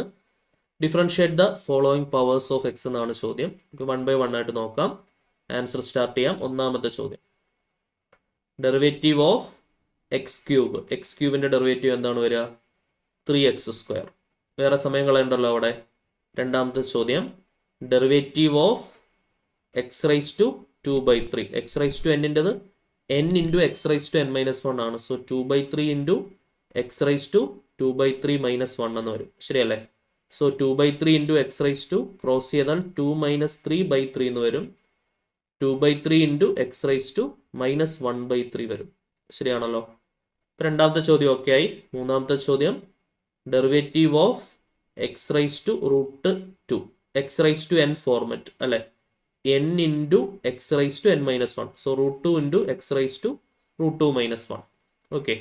Differentiate the following powers of X എന്നാണ് ചോദ്യം. ഇപ്പോൾ 1 by 1 ആയിട്ട് നോക്കാം. ആൻസർ സ്റ്റാർട്ട് ചെയ്യാം. ഒന്നാമത്തെ ചോദ്യം, derivative of x cube. X ക്യൂബിൻ്റെ ഡെറിവേറ്റീവ് എന്താണ് വരിക? 3x². വേറെ സമയങ്ങളുണ്ടല്ലോ അവിടെ. രണ്ടാമത്തെ ചോദ്യം, derivative of x rice to 2/3. X rice to എന്നിൻ്റെത് n into x rice to n-1 ആണ്. So 2/3 into x rice to 2/3 - 1 എന്ന് വരും. ശരിയല്ലേ? So 2/3 into x rice to cross ചെയ്താൽ 2 - 3/3 എന്ന് വരും. 2/3 ഇൻറ്റു എക്സ് റൈസ് ടു -1/3 വരും. ശരിയാണല്ലോ? രണ്ടാമത്തെ ചോദ്യം ഓക്കെ ആയി. മൂന്നാമത്തെ ചോദ്യം, derivative of x rice to √2. X rice to n format അല്ലേ? n into x rice to n-1. So √2 into x rice to √2 - 1. Okay.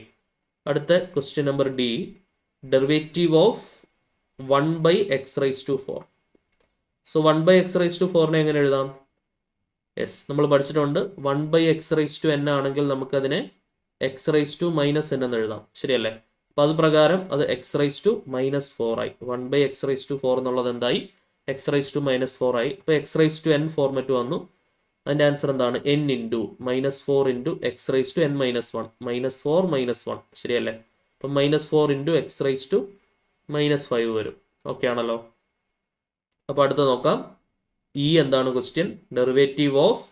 അടുത്ത question number D, derivative of 1/x rise to 4. So 1/x rise to 4നെ എങ്ങനെ എഴുതാം? യെസ്, നമ്മൾ പഠിച്ചിട്ടുണ്ട്. 1/x റൈസ് ടു n ആണെങ്കിൽ നമുക്കതിനെ എക്സ് റൈസ് ടു -n എന്ന് എഴുതാം. ശരിയല്ലേ? അപ്പോൾ അത് പ്രകാരം അത് എക്സ് റൈസ് ടു -4 ആയി. 1/x റൈസ് ടു 4 എന്നുള്ളത് എന്തായി? എക്സ് റൈസ് ടു -4 ആയി. ഇപ്പോൾ x rice to n format വന്നു. അതിൻ്റെ ആൻസർ എന്താണ്? n into -4 into x rice to n-1. -4 - 1. ശരിയല്ലേ? അപ്പം -4 ഇൻറ്റു എക്സ് റൈസ് ടു -5 വരും. ഓക്കെ ആണല്ലോ? അപ്പോൾ അടുത്ത് നോക്കാം. ഈ എന്താണ് question? Derivative of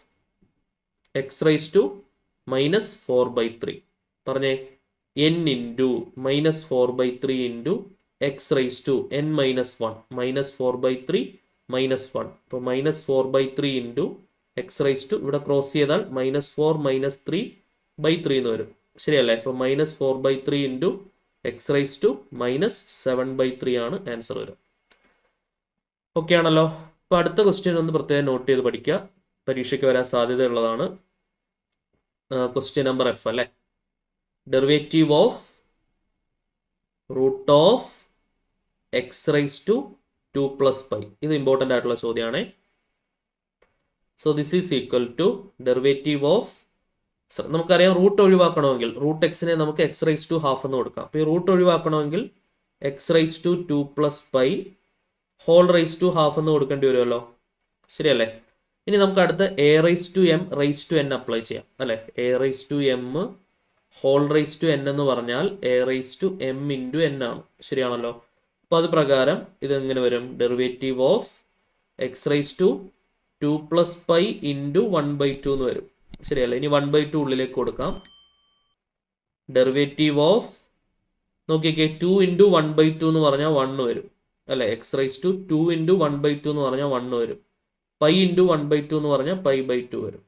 x rice to -4/3. പറഞ്ഞേ. n into -4/3 into x rice to n-1. -4/3 - 1. അപ്പോൾ -4/3 ഇൻറ്റു എക്സ് റൈസ് ടു ഇവിടെ ക്രോസ് ചെയ്താൽ -4 - 3/3 എന്ന് വരും. ശരിയല്ലേ? അപ്പോൾ -4/3 ഇൻറ്റു എക്സ് റൈസ് ടു -7/3 ആണ് ആൻസർ വരും. ഓക്കെ ആണല്ലോ? അപ്പോൾ അടുത്ത ക്വസ്റ്റ്യൻ ഒന്ന് പ്രത്യേകം നോട്ട് ചെയ്ത് പഠിക്കുക. പരീക്ഷയ്ക്ക് വരാൻ സാധ്യതയുള്ളതാണ്. ക്വസ്റ്റ്യൻ നമ്പർ F അല്ലേ? Derivative of root of x rice to 2 + π. ഇത് ഇമ്പോർട്ടൻ്റ് ആയിട്ടുള്ള ചോദ്യമാണ്. So this is equal to derivative of, നമുക്കറിയാം റൂട്ട് ഒഴിവാക്കണമെങ്കിൽ റൂട്ട് എക്സിനെ നമുക്ക് എക്സ് റൈസ് ടു ഹാഫ് എന്ന് കൊടുക്കാം. അപ്പോൾ ഈ റൂട്ട് ഒഴിവാക്കണമെങ്കിൽ x rice to 2 + π whole rise to half എന്ന് കൊടുക്കേണ്ടി വരുമല്ലോ. ശരിയല്ലേ? ഇനി നമുക്ക് അടുത്ത a rice to m rice to n apply ചെയ്യാം അല്ലേ? A rice to m whole rise to n എന്ന് പറഞ്ഞാൽ a rice to m into n ആണ്. ശരിയാണല്ലോ? അപ്പോൾ അത് പ്രകാരം ഇതെങ്ങനെ വരും? Derivative of x rice to 2 + π into 1/2 എന്ന് വരും. ശരിയല്ലേ? ഇനി 1/2 ഉള്ളിലേക്ക് കൊടുക്കാം. ഡെറിവേറ്റീവ് ഓഫ് നോക്കിക്കേ, 2 ഇൻറ്റു 1/2 എന്ന് പറഞ്ഞാൽ 1 വരും അല്ലേ? എക്സ് റൈസ് ടു 2 ഇൻറ്റു 1/2 എന്ന് പറഞ്ഞാൽ 1 വരും. π ഇൻറ്റു 1/2 എന്ന് പറഞ്ഞാൽ π/2 വരും.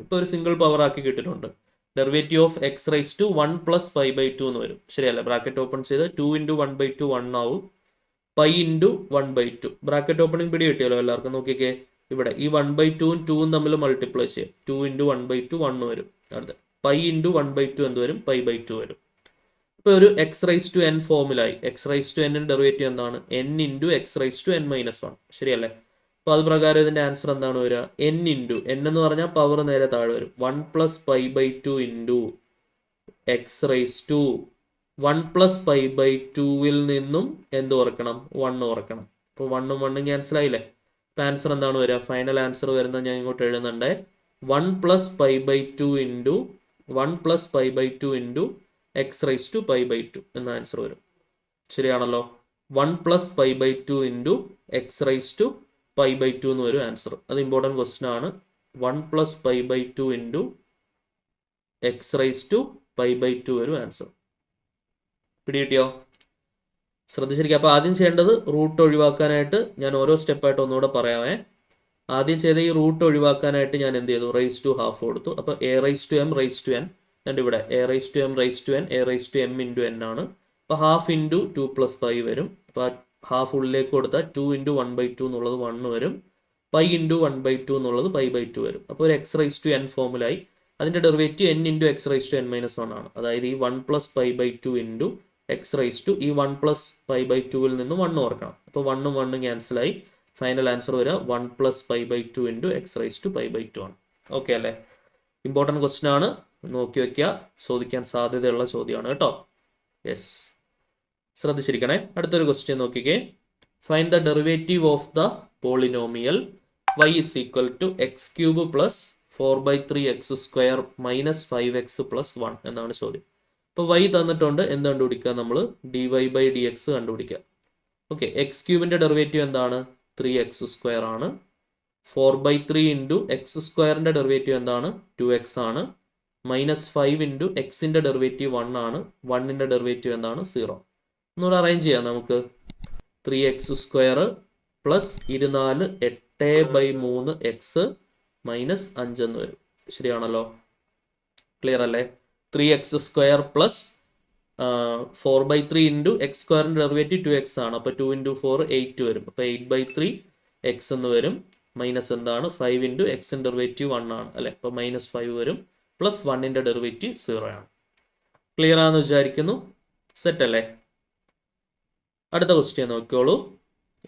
ഇപ്പോൾ ഒരു സിംഗിൾ പവർ ആക്കി കിട്ടിയിട്ടുണ്ട്. Derivative of x rice to 1 + π/2 എന്ന് വരും. ശരിയല്ലേ? ബ്രാക്കറ്റ് ഓപ്പൺ ചെയ്ത് 2 ഇൻറ്റു 1/2 1 ആവും. π ഇൻറ്റു 1/2 ബ്രാക്കറ്റ് ഓപ്പണിംഗ് പിടി കിട്ടിയല്ലോ എല്ലാവർക്കും. നോക്കിക്കേ, ഇവിടെ ഈ 1/2 2 തമ്മിൽ മൾട്ടിപ്ലൈ ചെയ്യും. 2 ഇൻറ്റു 1/2 1 വരും. അടുത്ത π ഇൻറ്റു 1/2 എന്ത് വരും? π/2 വരും. ഇപ്പോൾ ഒരു എക്സ് റൈസ് ടു n ഫോമിലായി. X rice to n derivative എന്താണ്? n into x rice to n-1. ശരിയല്ലേ? അപ്പോൾ അത് പ്രകാരം ഇതിൻ്റെ ആൻസർ എന്താണ് വരിക? n ഇൻറ്റു n എന്ന് പറഞ്ഞാൽ പവർ നേരെ താഴെ വരും. 1 + π/2 ഇൻറ്റു എക്സ് റൈസ് ടു 1 + π/2 നിന്നും എന്ത് ഓർക്കണം? 1 ഓർക്കണം. അപ്പോൾ 1 ഉം 1 ക്യാൻസൽ ആയില്ലേ? അപ്പോൾ ആൻസർ എന്താണ് വരിക? ഫൈനൽ ആൻസർ വരുന്നത് ഞാൻ ഇങ്ങോട്ട് എഴുതുന്നുണ്ട്. 1 + π/2 into 1 + π/2 into x rice to π/2 എന്ന ആൻസർ വരും. ശരിയാണല്ലോ? 1 + π/2 ഇൻറ്റു എക്സ് റൈസ് ടു π/2 എന്ന് വരും ആൻസർ. അത് ഇമ്പോർട്ടൻറ്റ് ക്വസ്റ്റ്യൻ ആണ്. 1 + π/2 ഇൻറ്റു എക്സ് റൈസ് ടു π/2 വരും ആൻസർ. പിടികിട്ടിയോ? ശ്രദ്ധിച്ചിരിക്കുക. അപ്പോൾ ആദ്യം ചെയ്യേണ്ടത് റൂട്ട് ഒഴിവാക്കാനായിട്ട് ഞാൻ ഓരോ സ്റ്റെപ്പായിട്ട് ഒന്നുകൂടെ പറയാമേ. ആദ്യം ചെയ്ത ഈ റൂട്ട് ഒഴിവാക്കാനായിട്ട് ഞാൻ എന്ത് ചെയ്തു? റൈസ് ടു ഹാഫ് കൊടുത്തു. അപ്പോൾ a rice to m rice to n. എന്നിട്ട് ഇവിടെ a rice to m rice to n a rice to m into n ആണ്. അപ്പോൾ ഹാഫ് ഇൻറ്റു 2 + π വരും. അപ്പോൾ ഹാഫ് ഉള്ളിലേക്ക് കൊടുത്താൽ 2 ഇൻറ്റു 1/2 എന്നുള്ളത് 1 വരും. π ഇൻറ്റു 1/2 എന്നുള്ളത് π/2 വരും. അപ്പോൾ ഒരു എക്സ് റൈസ് ടു n ഫോമിലായി. അതിൻ്റെ derivative n into x rice to n-1 ആണ്. അതായത് ഈ 1 + π/2 ഇൻറ്റു എക്സ് റൈസ് ടു ഈ 1 + π/2 നിന്നും 1 ഓർക്കണം. അപ്പോൾ 1 ഉം 1 ക്യാൻസലായി. ഫൈനൽ ആൻസർ വരിക 1 + π/2 ഇൻറ്റു എക്സ് റൈസ് ടു π/2 ആണ്. ഓക്കെ അല്ലേ? ഇമ്പോർട്ടൻറ്റ് ക്വസ്റ്റ്യൻ ആണ്. നോക്കി വയ്ക്കുക, ചോദിക്കാൻ സാധ്യതയുള്ള ചോദ്യമാണ് കേട്ടോ. യെസ്, ശ്രദ്ധിച്ചിരിക്കണേ. അടുത്തൊരു ക്വസ്റ്റ്യൻ നോക്കിക്കേ. Find the derivative of the polynomial y is equal to x cube plus 4/3x² minus 5x plus 1 എന്നാണ് ചോദ്യം. അപ്പോൾ y തന്നിട്ടുണ്ട്, എന്ത് കണ്ടുപിടിക്കുക? നമ്മൾ dy/dx കണ്ടുപിടിക്കുക. ഓക്കെ, എക്സ് ക്യൂബിൻ്റെ ഡെറിവേറ്റീവ് എന്താണ്? 3x² ആണ്. 4/3 ഇൻറ്റു x²ൻ്റെ ഡെറിവേറ്റീവ് എന്താണ്? 2x ആണ്. മൈനസ് 5 ഇൻറ്റു എക്സിൻ്റെ ഡെറിവേറ്റീവ് 1 ആണ്. 1ൻ്റെ ഡെറിവേറ്റീവ് എന്താണ്? 0. ഒന്നുകൂടെ അറേഞ്ച് ചെയ്യാം നമുക്ക്. 3x² പ്ലസ് 24 8/3x മൈനസ് 5 എന്ന് വരും. ശരിയാണല്ലോ? ക്ലിയർ അല്ലേ? 3x² plus 4/3 into x² derivative 2x ആണ്. അപ്പോൾ 2 ഇൻറ്റു 4 8 വരും. അപ്പോൾ 8/3x എന്ന് വരും. മൈനസ് എന്താണ്? 5 ഇൻറ്റു എക്സിൻ്റെ ഡെറിവേറ്റീവ് 1 ആണ് അല്ലേ? അപ്പോൾ മൈനസ് 5 വരും. പ്ലസ് 1ൻ്റെ ഡെറിവേറ്റീവ് 0 ആണ്. ക്ലിയർ ആണെന്ന് വിചാരിക്കുന്നു. സെറ്റ് അല്ലേ? അടുത്ത ക്വസ്റ്റ്യൻ നോക്കിക്കോളൂ.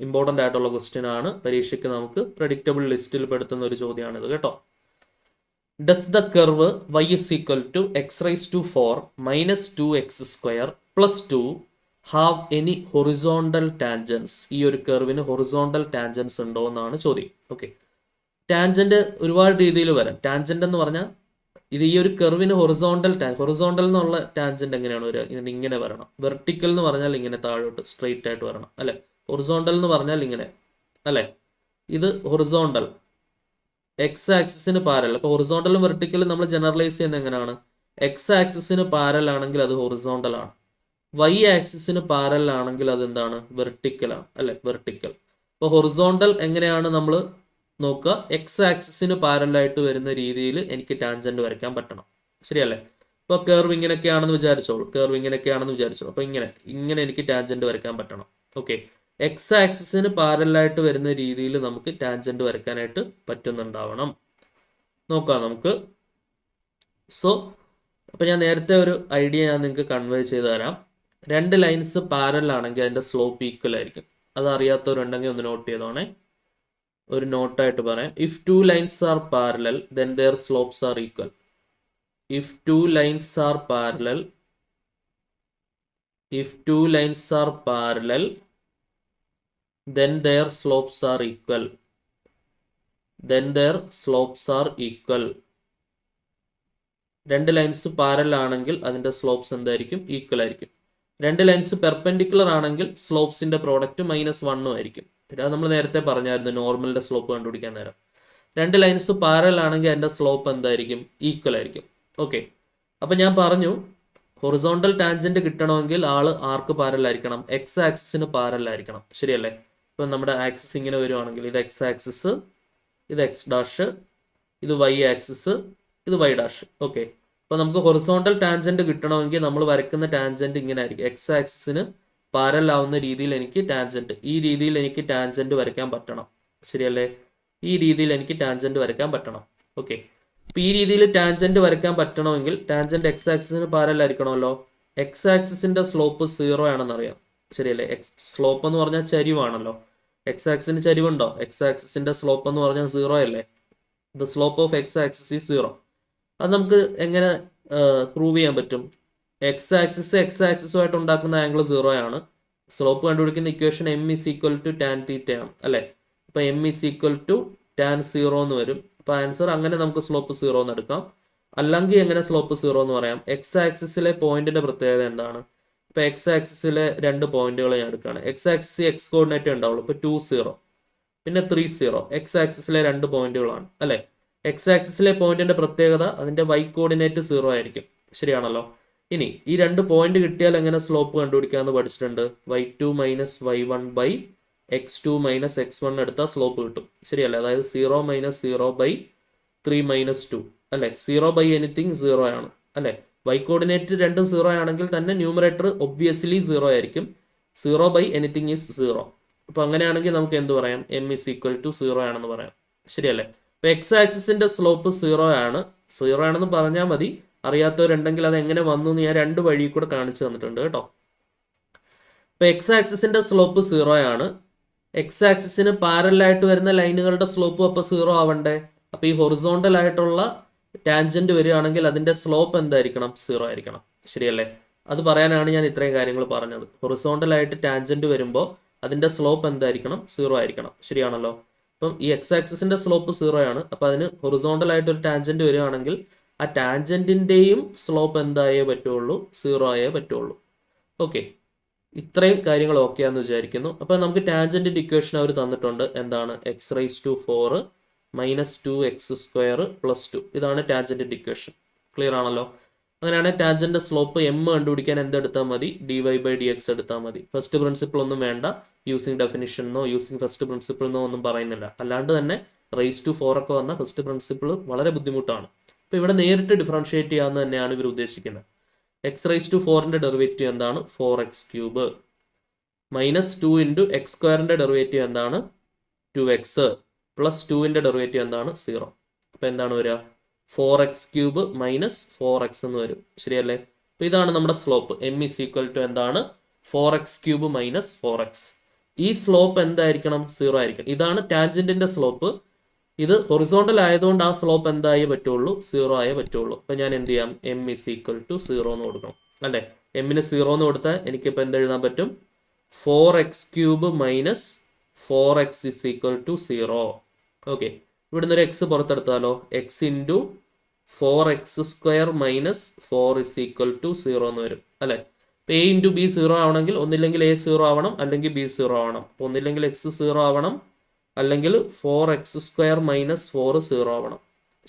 ഇമ്പോർട്ടൻ്റ് ആയിട്ടുള്ള ക്വസ്റ്റ്യൻ ആണ്. പരീക്ഷയ്ക്ക് നമുക്ക് പ്രഡിക്റ്റബിൾ ലിസ്റ്റിൽ പെടുത്തുന്ന ഒരു ചോദ്യമാണിത് കേട്ടോ. Does the curve y is equal to x⁴ minus 2x² plus 2 have any horizontal tangents? ഈ ഒരു കർവിന് ഹൊറിസോണ്ടൽ ടാൻജൻസ് ഉണ്ടോ എന്നാണ് ചോദ്യം. ഓക്കെ, ടാൻജന്റ് ഒരുപാട് രീതിയിൽ വരാം. ടാൻജന്റ് എന്ന് പറഞ്ഞാൽ ഇത് ഈ ഒരു കർവിന് ഹൊറിസോണ്ടൽ എന്നുള്ള ടാൻജന്റ് എങ്ങനെയാണ് വരിക? ഇങ്ങനെ വരണം. വെർട്ടിക്കൽ എന്ന് പറഞ്ഞാൽ ഇങ്ങനെ താഴോട്ട് സ്ട്രെയിറ്റ് ആയിട്ട് വരണം അല്ലേ? ഹൊറിസോണ്ടൽ എന്ന് പറഞ്ഞാൽ ഇങ്ങനെ അല്ലേ? ഇത് ഹൊറിസോണ്ടൽ എക്സ് ആക്സിസിന് പാരൽ. അപ്പോൾ ഹൊറിസോണ്ടലും വെർട്ടിക്കലും നമ്മൾ ജനറലൈസ് ചെയ്യുന്നത് എങ്ങനെയാണ്? എക്സ് ആക്സിസിന് പാരൽ ആണെങ്കിൽ അത് ഹൊറിസോണ്ടൽ ആണ്. വൈ ആക്സിസിന് പാരൽ ആണെങ്കിൽ അത് എന്താണ്? വെർട്ടിക്കൽ ആണ് അല്ലെ? വെർട്ടിക്കൽ. അപ്പോൾ ഹൊറിസോണ്ടൽ എങ്ങനെയാണ് നമ്മൾ നോക്കുക? എക്സ് ആക്സിസിന് പാരലായിട്ട് വരുന്ന രീതിയിൽ എനിക്ക് ടാൻജന്റ് വരയ്ക്കാൻ പറ്റണം. ശരിയല്ലേ? ഇപ്പോൾ കർവ് ഇങ്ങനെയൊക്കെയാണെന്ന് വിചാരിച്ചോളൂ. അപ്പോൾ ഇങ്ങനെ എനിക്ക് ടാൻജന്റ് വരയ്ക്കാൻ പറ്റണം. ഓക്കെ, എക്സ് ആക്സിസിന് പാരലായിട്ട് വരുന്ന രീതിയിൽ നമുക്ക് ടാൻജന്റ് വരയ്ക്കാനായിട്ട് പറ്റുന്നുണ്ടാവണം. നോക്കാം നമുക്ക്. സോ അപ്പോൾ ഞാൻ നേരത്തെ ഒരു ഐഡിയ ഞാൻ നിങ്ങൾക്ക് കൺവേ ചെയ്ത് തരാം. രണ്ട് ലൈൻസ് പാരലാണെങ്കിൽ അതിൻ്റെ സ്ലോപ്പ് ഈക്വൽ ആയിരിക്കും. അത് അറിയാത്തവരുണ്ടെങ്കിൽ ഒന്ന് നോട്ട് ചെയ്തോണേ. ഒരു നോട്ടായിട്ട് പറയാം. If two lines are parallel then their slopes are equal. If two lines are parallel then their slopes are equal. രണ്ട് ലൈൻസ് പാരൽ ആണെങ്കിൽ അതിൻ്റെ സ്ലോപ്സ് എന്തായിരിക്കും? ഈക്വൽ ആയിരിക്കും. രണ്ട് ലൈൻസ് പെർപെൻഡിക്കുലർ ആണെങ്കിൽ സ്ലോപ്സിന്റെ പ്രോഡക്റ്റ് -1 ആയിരിക്കും. അത് നമ്മൾ നേരത്തെ പറഞ്ഞായിരുന്നു നോർമലിന്റെ സ്ലോപ്പ് കണ്ടുപിടിക്കാൻ നേരം. രണ്ട് ലൈൻസ് പാരൽ ആണെങ്കിൽ അതിൻ്റെ സ്ലോപ്പ് എന്തായിരിക്കും? ഈക്വൽ ആയിരിക്കും. ഓക്കെ, അപ്പം ഞാൻ പറഞ്ഞു ഹൊറിസോണ്ടൽ ടാൻജന്റ് കിട്ടണമെങ്കിൽ ആർക്ക് പാരലായിരിക്കണം? എക്സ് ആക്സിസിന് പാരലായിരിക്കണം. ശരിയല്ലേ? ഇപ്പം നമ്മുടെ ആക്സിസ് ഇങ്ങനെ വരുവാണെങ്കിൽ ഇത് എക്സ് ആക്സിസ്, ഇത് എക്സ് ഡാഷ്, ഇത് വൈ ആക്സിസ്, ഇത് വൈ ഡാഷ്. ഓക്കെ, അപ്പോൾ നമുക്ക് ഹൊറിസോണ്ടൽ ടാൻജന്റ് കിട്ടണമെങ്കിൽ നമ്മൾ വരയ്ക്കുന്ന ടാൻജന്റ് ഇങ്ങനെ ആയിരിക്കും. എക്സ് ആക്സിസിന് പാരലാവുന്ന രീതിയിൽ എനിക്ക് ഈ രീതിയിൽ എനിക്ക് ടാൻജന്റ് വരയ്ക്കാൻ പറ്റണം. ശരിയല്ലേ? ഈ രീതിയിൽ എനിക്ക് ടാൻജന്റ് വരയ്ക്കാൻ പറ്റണം. ഓക്കെ, അപ്പോൾ ഈ രീതിയിൽ ടാൻജന്റ് വരയ്ക്കാൻ പറ്റണമെങ്കിൽ ടാൻജന്റ് എക്സ് ആക്സിസിന് പാരലായിരിക്കണമല്ലോ. എക്സ് ആക്സിസിന്റെ സ്ലോപ്പ് 0 ആണെന്നറിയാം. ശരിയല്ലേ? സ്ലോപ്പ് എന്ന് പറഞ്ഞാൽ ചരിവാണല്ലോ. എക്സ് ആക്സിന് ചരിവുണ്ടോ? എക്സ് ആക്സിസിന്റെ സ്ലോപ്പ് എന്ന് പറഞ്ഞാൽ 0 അല്ലേ? The slope of x axis is 0. അത് നമുക്ക് എങ്ങനെ പ്രൂവ് ചെയ്യാൻ പറ്റും? എക്സ് ആക്സിസുമായിട്ട് ഉണ്ടാക്കുന്ന ആംഗിൾ 0 ആണ്. സ്ലോപ്പ് കണ്ടുപിടിക്കുന്ന equation m is equal to tan θ ആണ് അല്ലേ? അപ്പോൾ m is equal to tan 0 എന്ന് വരും. അപ്പോൾ ആൻസർ അങ്ങനെ നമുക്ക് സ്ലോപ്പ് 0 എന്ന് എടുക്കാം. അല്ലെങ്കിൽ എങ്ങനെ സ്ലോപ്പ് 0 എന്ന് പറയാം? എക്സ് ആക്സിസിലെ പോയിന്റിന്റെ പ്രത്യേകത എന്താണ്? ഇപ്പോൾ എക്സ് ആക്സിസിലെ 2 പോയിന്റുകൾ ഞാൻ എടുക്കുകയാണ്. എക്സ് ആക്സിസ് എക്സ് കോർഡിനേറ്റ് ഉണ്ടാവുള്ളൂ. ഇപ്പോൾ 2 0 പിന്നെ 3 0 എക്സ് ആക്സിസിലെ 2 പോയിന്റുകളാണ് അല്ലേ? എക്സ് ആക്സിസിലെ പോയിന്റിന്റെ പ്രത്യേകത അതിന്റെ വൈ കോർഡിനേറ്റ് 0 ആയിരിക്കും. ശരിയാണല്ലോ? ഇനി ഈ 2 പോയിന്റ് കിട്ടിയാൽ എങ്ങനെ സ്ലോപ്പ് കണ്ടുപിടിക്കാമെന്ന് പഠിച്ചിട്ടുണ്ട്. y2 minus y1 by x2 minus x1 എടുത്താൽ സ്ലോപ്പ് കിട്ടും. ശരിയല്ലേ? അതായത് 0 മൈനസ് 0 ബൈ 3 മൈനസ് 2 അല്ലേ? 0 ബൈ എനിത്തിങ് 0 ആണ് അല്ലേ? വൈ കോർഡിനേറ്റ് രണ്ടും 0 ആണെങ്കിൽ തന്നെ ന്യൂമറേറ്റർ ഒബ്വിയസ്ലി 0 ആയിരിക്കും. 0 ബൈ എനിത്തിങ് ഈസ് 0. അപ്പോൾ അങ്ങനെയാണെങ്കിൽ നമുക്ക് എന്ത് പറയാം? m is equal to 0 ആണെന്ന് പറയാം. ശരിയല്ലേ? അപ്പോൾ എക്സ് ആക്സിസിന്റെ സ്ലോപ്പ് 0 ആണ്. 0 ആണെന്ന് പറഞ്ഞാൽ മതി. അറിയാത്തവരുണ്ടെങ്കിൽ അത് എങ്ങനെ വന്നു എന്ന് ഞാൻ 2 വഴി കൂടെ കാണിച്ചു തന്നിട്ടുണ്ട് കേട്ടോ. ഇപ്പോൾ എക്സ് ആക്സിസിന്റെ സ്ലോപ്പ് 0 ആണ്. എക്സ് ആക്സിസിന് പാരലായിട്ട് വരുന്ന ലൈനുകളുടെ സ്ലോപ്പും അപ്പോൾ 0 ആവണ്ടേ? അപ്പോൾ ഈ ഹൊറിസോണ്ടൽ ആയിട്ടുള്ള ടാൻജന്റ് വരികയാണെങ്കിൽ അതിൻ്റെ സ്ലോപ്പ് എന്തായിരിക്കണം? 0 ആയിരിക്കണം. ശരിയല്ലേ? അത് പറയാനാണ് ഞാൻ ഇത്രയും കാര്യങ്ങൾ പറഞ്ഞത്. ഹൊറിസോണ്ടലായിട്ട് ടാൻജന്റ് വരുമ്പോൾ അതിൻ്റെ സ്ലോപ്പ് എന്തായിരിക്കണം? 0 ആയിരിക്കണം. ശരിയാണല്ലോ? അപ്പം ഈ എക്സ് ആക്സിസിൻ്റെ സ്ലോപ്പ് 0 ആണ്. അപ്പം അതിന് ഹൊറിസോണ്ടലായിട്ട് ഒരു ടാൻജന്റ് വരികയാണെങ്കിൽ ആ ടാൻജന്റിൻ്റെയും സ്ലോപ്പ് എന്തായേ പറ്റുള്ളൂ? 0 ആയേ പറ്റുള്ളൂ. ഓക്കെ, ഇത്രയും കാര്യങ്ങൾ ഓക്കെ ആണെന്ന് വിചാരിക്കുന്നു. അപ്പം നമുക്ക് ടാൻജന്റിൻ്റെ ഇക്വേഷൻ അവർ തന്നിട്ടുണ്ട്. എന്താണ്? x⁴ minus 2x² plus 2. ഇതാണ് ടാൻജന്റിൻ്റെ ഇക്വേഷൻ. ക്ലിയർ ആണല്ലോ? അങ്ങനെയാണെങ്കിൽ ടാൻജന്റ് സ്ലോപ്പ് m കണ്ടുപിടിക്കാൻ എന്തെടുത്താൽ മതി? dy/dx എടുത്താൽ മതി. ഫസ്റ്റ് പ്രിൻസിപ്പിൾ ഒന്നും വേണ്ട. യൂസിങ് ഡെഫിനിഷൻ എന്നോ യൂസിങ് ഫസ്റ്റ് പ്രിൻസിപ്പിൾ എന്നോ ഒന്നും പറയുന്നില്ല. അല്ലാണ്ട് തന്നെ റേസ്-4 ഒക്കെ വന്ന ഫസ്റ്റ് പ്രിൻസിപ്പിൾ വളരെ ബുദ്ധിമുട്ടാണ്. അപ്പോൾ ഇവിടെ നേരിട്ട് ഡിഫറൻഷിയേറ്റ് ചെയ്യാമെന്ന് തന്നെയാണ് ഇവർ ഉദ്ദേശിക്കുന്നത്. x⁴ ഡെറിവേറ്റീവ് എന്താണ്? 4x³ minus 2 into x² derivative എന്താണ്? 2x പ്ലസ് 2 ഡെറിവേറ്റീവ് എന്താണ്? 0. അപ്പോൾ എന്താണ് വരിക? 4x³ മൈനസ് 4x എന്ന് വരും. ശരിയല്ലേ? അപ്പോൾ ഇതാണ് നമ്മുടെ സ്ലോപ്പ്. m എന്താണ്? 4x³ minus 4x. ഈ സ്ലോപ്പ് എന്തായിരിക്കണം? 0 ആയിരിക്കണം. ഇതാണ് ടാൻജന്റിന്റെ സ്ലോപ്പ്. ഇത് ഹൊറിസോണ്ടൽ ആയതുകൊണ്ട് ആ സ്ലോപ്പ് എന്തായേ പറ്റുള്ളൂ? 0 ആയേ പറ്റുള്ളൂ. അപ്പം ഞാൻ എന്ത് ചെയ്യാം? m 0 എന്ന് കൊടുക്കണം. അല്ലേ? എമ്മിന് 0 എന്ന് കൊടുത്താൽ എനിക്കിപ്പോൾ എന്ത് എഴുതാൻ പറ്റും? 4x³ minus 4x 0. ഓക്കെ, ഇവിടുന്ന് ഒരു എക്സ് പുറത്തെടുത്താലോ? x ഇൻറ്റു 4x² മൈനസ് 4 0 എന്ന് വരും. അല്ലേ? ഇപ്പോൾ a ഇൻറ്റു b 0 ആവണമെങ്കിൽ ഒന്നില്ലെങ്കിൽ a 0 ആവണം, അല്ലെങ്കിൽ b 0 ആവണം. അപ്പോൾ ഒന്നില്ലെങ്കിൽ x 0 ആവണം, അല്ലെങ്കിൽ 4x² മൈനസ് 4 0 ആവണം.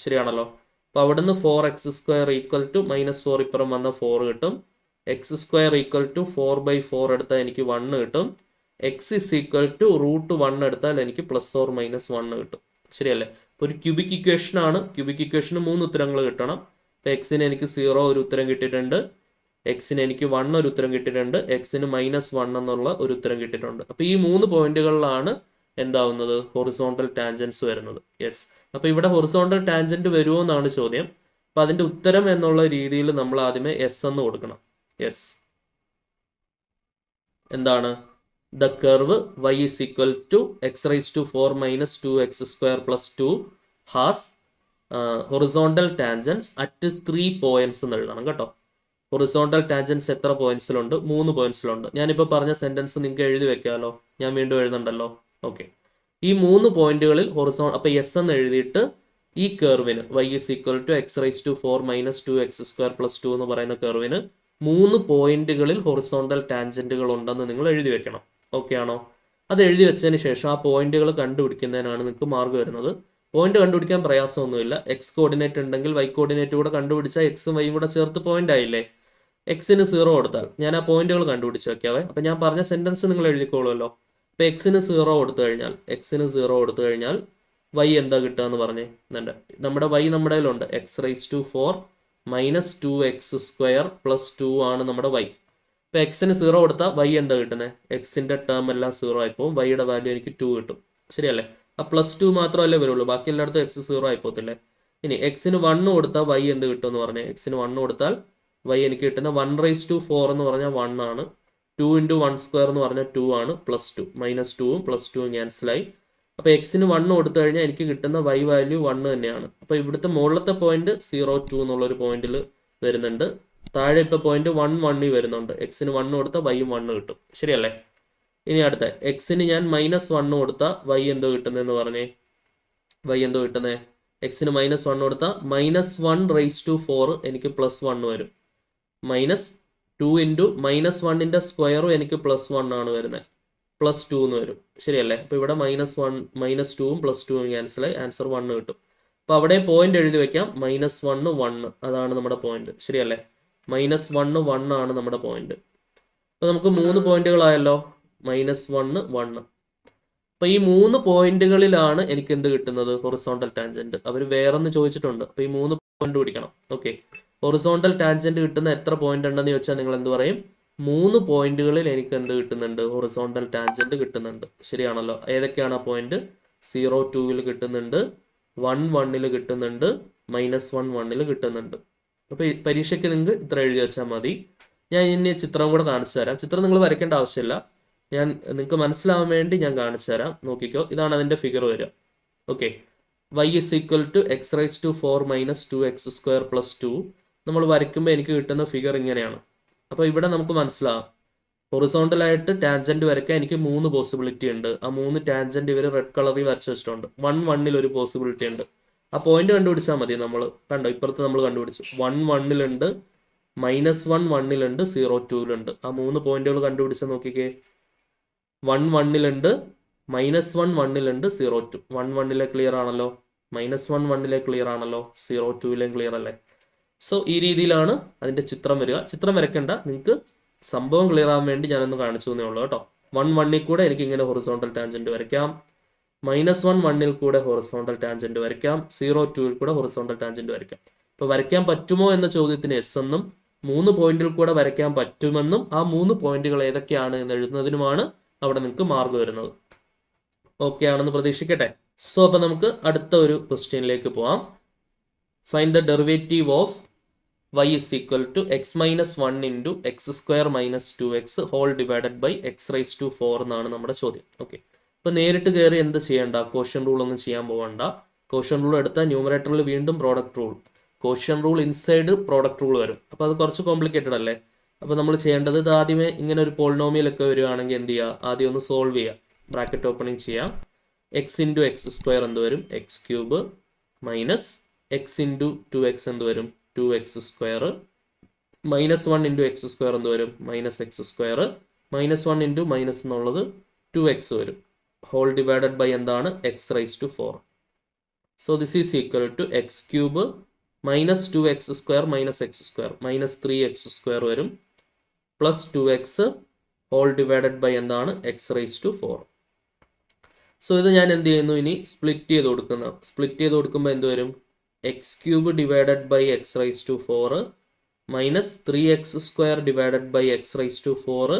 ശരിയാണല്ലോ? അപ്പോൾ അവിടുന്ന് 4x² മൈനസ് 4 ഇപ്പുറം വന്ന 4 കിട്ടും. x² 4/4 എടുത്താൽ എനിക്ക് 1 കിട്ടും. x √1 എടുത്താൽ എനിക്ക് പ്ലസ് ഓർ മൈനസ് 1 കിട്ടും. ശരിയല്ലേ? ഇപ്പോൾ ഒരു ക്യൂബിക് ഇക്വേഷൻ ആണ്. ക്യൂബിക് ഇക്വേഷന് 3 ഉത്തരങ്ങൾ കിട്ടണം. ഇപ്പോൾ എക്സിന് എനിക്ക് 0 ഒരു ഉത്തരം കിട്ടിയിട്ടുണ്ട്, എക്സിന് എനിക്ക് 1 ഒരു ഉത്തരം കിട്ടിയിട്ടുണ്ട്, എക്സിന് -1 എന്നുള്ള ഒരു ഉത്തരം കിട്ടിയിട്ടുണ്ട്. അപ്പോൾ ഈ 3 പോയിന്റുകളിലാണ് എന്താവുന്നത്? ഹൊറിസോണ്ടൽ ടാൻജൻസ് വരുന്നത്. യെസ്. അപ്പോൾ ഇവിടെ ഹൊറിസോണ്ടൽ ടാൻജന്റ് വരുമോ എന്നാണ് ചോദ്യം. അപ്പോൾ അതിൻ്റെ ഉത്തരം എന്നുള്ള രീതിയിൽ നമ്മൾ ആദ്യമേ എസ് എന്ന് കൊടുക്കണം. യെസ്. എന്താണ്? The curve y is equal to x⁴ minus 2x² plus 2 has horizontal tangents at 3 points എന്ന് എഴുതണം കേട്ടോ. ഹൊറിസോണ്ടൽ ടാൻജൻസ് എത്ര പോയിന്റ്സിലുണ്ട്? 3 പോയിന്റ്സിലുണ്ട്. ഞാനിപ്പോൾ പറഞ്ഞ സെന്റൻസ് നിങ്ങൾക്ക് എഴുതി വെക്കാമല്ലോ. ഞാൻ വീണ്ടും എഴുതണ്ടല്ലോ. ഓക്കെ, ഈ 3 പോയിന്റുകളിൽ അപ്പോൾ എസ് എന്ന് എഴുതിയിട്ട് ഈ കർവിന് y is equal to x⁴ minus 2x² plus 2 എന്ന് പറയുന്ന കർവിന് 3 പോയിന്റുകളിൽ ഹൊറിസോണ്ടൽ ടാൻജന്റുകൾ ഉണ്ടെന്ന് നിങ്ങൾ എഴുതി വെക്കണം. ഓക്കെ ആണോ? അത് എഴുതി വെച്ചതിന് ശേഷം ആ പോയിന്റുകൾ കണ്ടുപിടിക്കുന്നതിനാണ് നിങ്ങൾക്ക് മാർക്ക് വരുന്നത്. പോയിന്റ് കണ്ടുപിടിക്കാൻ പ്രയാസമൊന്നുമില്ല. എക്സ് കോർഡിനേറ്റ് ഉണ്ടെങ്കിൽ വൈ കോർഡിനേറ്റ് കൂടെ കണ്ടുപിടിച്ചാൽ എക്സും വൈയും കൂടെ ചേർത്ത് പോയിന്റ് ആയില്ലേ? എക്സിന് 0 കൊടുത്താൽ ഞാൻ ആ പോയിന്റുകൾ കണ്ടുപിടിച്ച് വെക്കാവേ. അപ്പം ഞാൻ പറഞ്ഞ സെന്റൻസ് നിങ്ങൾ എഴുതിക്കോളുമല്ലോ. ഇപ്പം എക്സിന് 0 കൊടുത്തു കഴിഞ്ഞാൽ വൈ എന്താ കിട്ടുക എന്ന് പറഞ്ഞേ. നമ്മുടെ വൈ നമ്മുടെ കയ്യിലുണ്ട്. x⁴ മൈനസ് 2x² പ്ലസ് 2 ആണ് നമ്മുടെ വൈ. ഇപ്പം എക്സിന് 0 കൊടുത്താൽ വൈ എന്താ കിട്ടുന്നത്? എക്സിൻ്റെ ടേം എല്ലാം 0 ആയിപ്പോവും. വൈയുടെ വാല്യൂ എനിക്ക് 2 കിട്ടും. ശരിയല്ലേ? ആ പ്ലസ് 2 മാത്രമല്ലേ വരുള്ളൂ, ബാക്കി എല്ലായിടത്തും എക്സ് 0 ആയിപ്പോത്തില്ലേ. ഇനി എക്സിന് 1 കൊടുത്താൽ വൈ എന്ത് കിട്ടും എന്ന് പറഞ്ഞേ. എക്സിന് 1 കൊടുത്താൽ വൈ എനിക്ക് കിട്ടുന്ന 1⁴ എന്ന് പറഞ്ഞാൽ 1 ആണ്. 2 × 1² എന്ന് പറഞ്ഞാൽ 2 ആണ്. പ്ലസ് 2 മൈനസ് 2ഉം പ്ലസ് 2ഉം ക്യാൻസലായി. അപ്പോൾ എക്സിന് 1 കൊടുത്തു കഴിഞ്ഞാൽ എനിക്ക് കിട്ടുന്ന വൈ വാല്യൂ 1 തന്നെയാണ്. അപ്പോൾ ഇവിടുത്തെ മുകളിലത്തെ പോയിന്റ് 0, 2 എന്നുള്ളൊരു പോയിന്റിൽ വരുന്നുണ്ട്. താഴെ ഇപ്പോൾ പോയിന്റ് 1, 1 വരുന്നുണ്ട്. എക്സിന് 1 കൊടുത്താൽ വൈയും 1 കിട്ടും. ശരിയല്ലേ? ഇനി അടുത്ത എക്സിന് ഞാൻ -1 കൊടുത്താൽ വൈ എന്തോ കിട്ടുന്നതെന്ന് പറഞ്ഞേ. വൈ എന്തോ കിട്ടുന്നത്? എക്സിന് -1 കൊടുത്താൽ -1⁴ എനിക്ക് +1 വരും. -2 × -1ന്റെ സ്ക്വയറും എനിക്ക് +1 ആണ് വരുന്നത്. +2 എന്ന് വരും. ശരിയല്ലേ? അപ്പോൾ ഇവിടെ -2ഉം +2ഉം ക്യാൻസലായി. ആൻസർ 1 കിട്ടും. അപ്പോൾ അവിടെ പോയിന്റ് എഴുതി വെക്കാം. -1 1 അതാണ് നമ്മുടെ പോയിന്റ്. ശരിയല്ലേ? -1 1 ആണ് നമ്മുടെ പോയിന്റ്. അപ്പോൾ നമുക്ക് 3 പോയിന്റുകളായല്ലോ. -1 1. അപ്പോൾ ഈ 3 പോയിന്റുകളിലാണ് എനിക്ക് എന്ത് കിട്ടുന്നത്? Horizontal tangent. അവർ വേറൊന്ന് ചോദിച്ചിട്ടുണ്ട്. അപ്പോൾ ഈ 3 പോയിന്റ് പിടിക്കണം. ഓക്കെ, ഹൊറിസോണ്ടൽ ടാൻജന്റ് കിട്ടുന്ന എത്ര പോയിന്റ് ഉണ്ടെന്ന് ചോദിച്ചാൽ നിങ്ങൾ എന്ത് പറയും? 3 പോയിന്റുകളിൽ എനിക്ക് എന്ത് കിട്ടുന്നുണ്ട്? ഹൊറിസോണ്ടൽ ടാൻജന്റ് കിട്ടുന്നുണ്ട്. ശരിയാണല്ലോ? ഏതൊക്കെയാണ് ആ പോയിന്റ്? 0, 2 കിട്ടുന്നുണ്ട്, 1, 1 കിട്ടുന്നുണ്ട്, -1, 1 കിട്ടുന്നുണ്ട്. അപ്പോൾ പരീക്ഷയ്ക്ക് നിങ്ങൾക്ക് ഇത്ര എഴുതി വെച്ചാൽ മതി. ഞാൻ ഇനി ചിത്രം കൂടെ കാണിച്ചു തരാം. ചിത്രം നിങ്ങൾ വരയ്ക്കേണ്ട ആവശ്യമില്ല. ഞാൻ നിങ്ങൾക്ക് മനസ്സിലാവാൻ വേണ്ടി ഞാൻ കാണിച്ചു തരാം. നോക്കിക്കോ, ഇതാണ് അതിൻ്റെ ഫിഗർ വരിക. Okay, y is equal to x raised to 4 minus 2x square plus 2 നമ്മൾ വരയ്ക്കുമ്പോൾ എനിക്ക് കിട്ടുന്ന ഫിഗർ ഇങ്ങനെയാണ്. അപ്പോൾ ഇവിടെ നമുക്ക് മനസ്സിലാവും ഹൊറിസോണ്ടലായിട്ട് ടാൻജൻറ്റ് വരയ്ക്കാൻ എനിക്ക് 3 പോസിബിലിറ്റി ഉണ്ട്. ആ 3 ടാൻജൻറ്റ് ഇവർ റെഡ് കളറിൽ വരച്ച് വെച്ചിട്ടുണ്ട്. 1 ഒരു പോസിബിലിറ്റി ഉണ്ട്. ആ പോയിന്റ് കണ്ടുപിടിച്ചാൽ മതി. നമ്മൾ കണ്ടോ, ഇപ്പുറത്ത് നമ്മൾ കണ്ടുപിടിച്ചു. 1 -1 1 0 2 ആ 3 പോയിന്റുകൾ കണ്ടുപിടിച്ച് നോക്കിക്കേ. 1 -1 -1 0 2 1 ക്ലിയർ ആണല്ലോ, -1 ക്ലിയർ ആണല്ലോ, 0 2 ക്ലിയർ അല്ലേ. സോ ഈ രീതിയിലാണ് അതിന്റെ ചിത്രം വരിക. ചിത്രം വരയ്ക്കണ്ട, നിങ്ങൾക്ക് സംഭവം ക്ലിയർ ആവാൻ വേണ്ടി ഞാനൊന്ന് കാണിച്ചു തന്നേ ഉള്ളൂ കേട്ടോ. 1 കൂടെ എനിക്ക് ഇങ്ങനെ ഹൊറിസോണ്ടൽ ടാൻജന്റ് വരയ്ക്കാം, -1 കൂടെ ഹൊറിസോണ്ടൽ ടാൻജന്റ് വരയ്ക്കാം, 0 2 കൂടെ ഹൊറിസോണ്ടൽ ടാൻജന്റ് വരയ്ക്കാം. ഇപ്പൊ വരയ്ക്കാൻ പറ്റുമോ എന്ന ചോദ്യത്തിന് എസ് എന്നും 3 പോയിന്റിൽ കൂടെ വരയ്ക്കാൻ പറ്റുമെന്നും ആ 3 പോയിന്റുകൾ ഏതൊക്കെയാണ് എന്ന് എഴുതുന്നതിനുമാണ് അവിടെ നിങ്ങൾക്ക് മാർക്ക് വരുന്നത്. ഓക്കെ ആണെന്ന് പ്രതീക്ഷിക്കട്ടെ. സോ അപ്പൊ നമുക്ക് അടുത്ത ഒരു ക്വസ്റ്റ്യനിലേക്ക് പോവാം. Find the derivative of y is equal to x minus 1 into x square minus 2x whole divided by x raised to 4 എന്നാണ് നമ്മുടെ ചോദ്യം. ഓക്കെ, ഇപ്പൊ നേരിട്ട് കയറി എന്ത് ചെയ്യണ്ട, കോഷ്യൻ റൂൾ ഒന്നും ചെയ്യാൻ പോകണ്ട. കോഷ്യൻ റൂൾ എടുത്താൽ ന്യൂമറേറ്ററിൽ വീണ്ടും product rule, quotient rule inside product rule വരും. അപ്പോൾ അത് കുറച്ച് കോംപ്ലിക്കേറ്റഡ് അല്ലേ. അപ്പോൾ നമ്മൾ ചെയ്യേണ്ടത് ഇത് ആദ്യമേ ഇങ്ങനെ ഒരു പോളിനോമിയലൊക്കെ വരികയാണെങ്കിൽ എന്ത് ചെയ്യുക, ആദ്യം ഒന്ന് സോൾവ് ചെയ്യുക. ബ്രാക്കറ്റ് ഓപ്പണിംഗ് ചെയ്യാം. എക്സ് ഇൻറ്റു എക്സ് സ്ക്വയർ എന്ത് വരും, x cube, minus x into 2x എന്ത് വരും, 2x square, -1 into X square എന്ത് വരും, -x സ്ക്വയർ, -1 ഇൻറ്റു മൈനസ് എന്നുള്ളത് 2x വരും, ഹോൾ ഡിവൈഡഡ് ബൈ എന്താണ്, x rice to 4. So this is equal to x cube -2x square -x square -3x square വരും, plus 2x whole divided by എന്താണ്, എക്സ് റൈസ് ടു 4. സോ ഇത് ഞാൻ എന്ത് ചെയ്യുന്നു, ഇനി സ്പ്ലിറ്റ് ചെയ്ത് കൊടുക്കുന്നു. സ്പ്ലിറ്റ് ചെയ്ത് കൊടുക്കുമ്പോൾ എന്ത് വരും, x cube divided by x rice to 4 -3x square divided by x rice to 4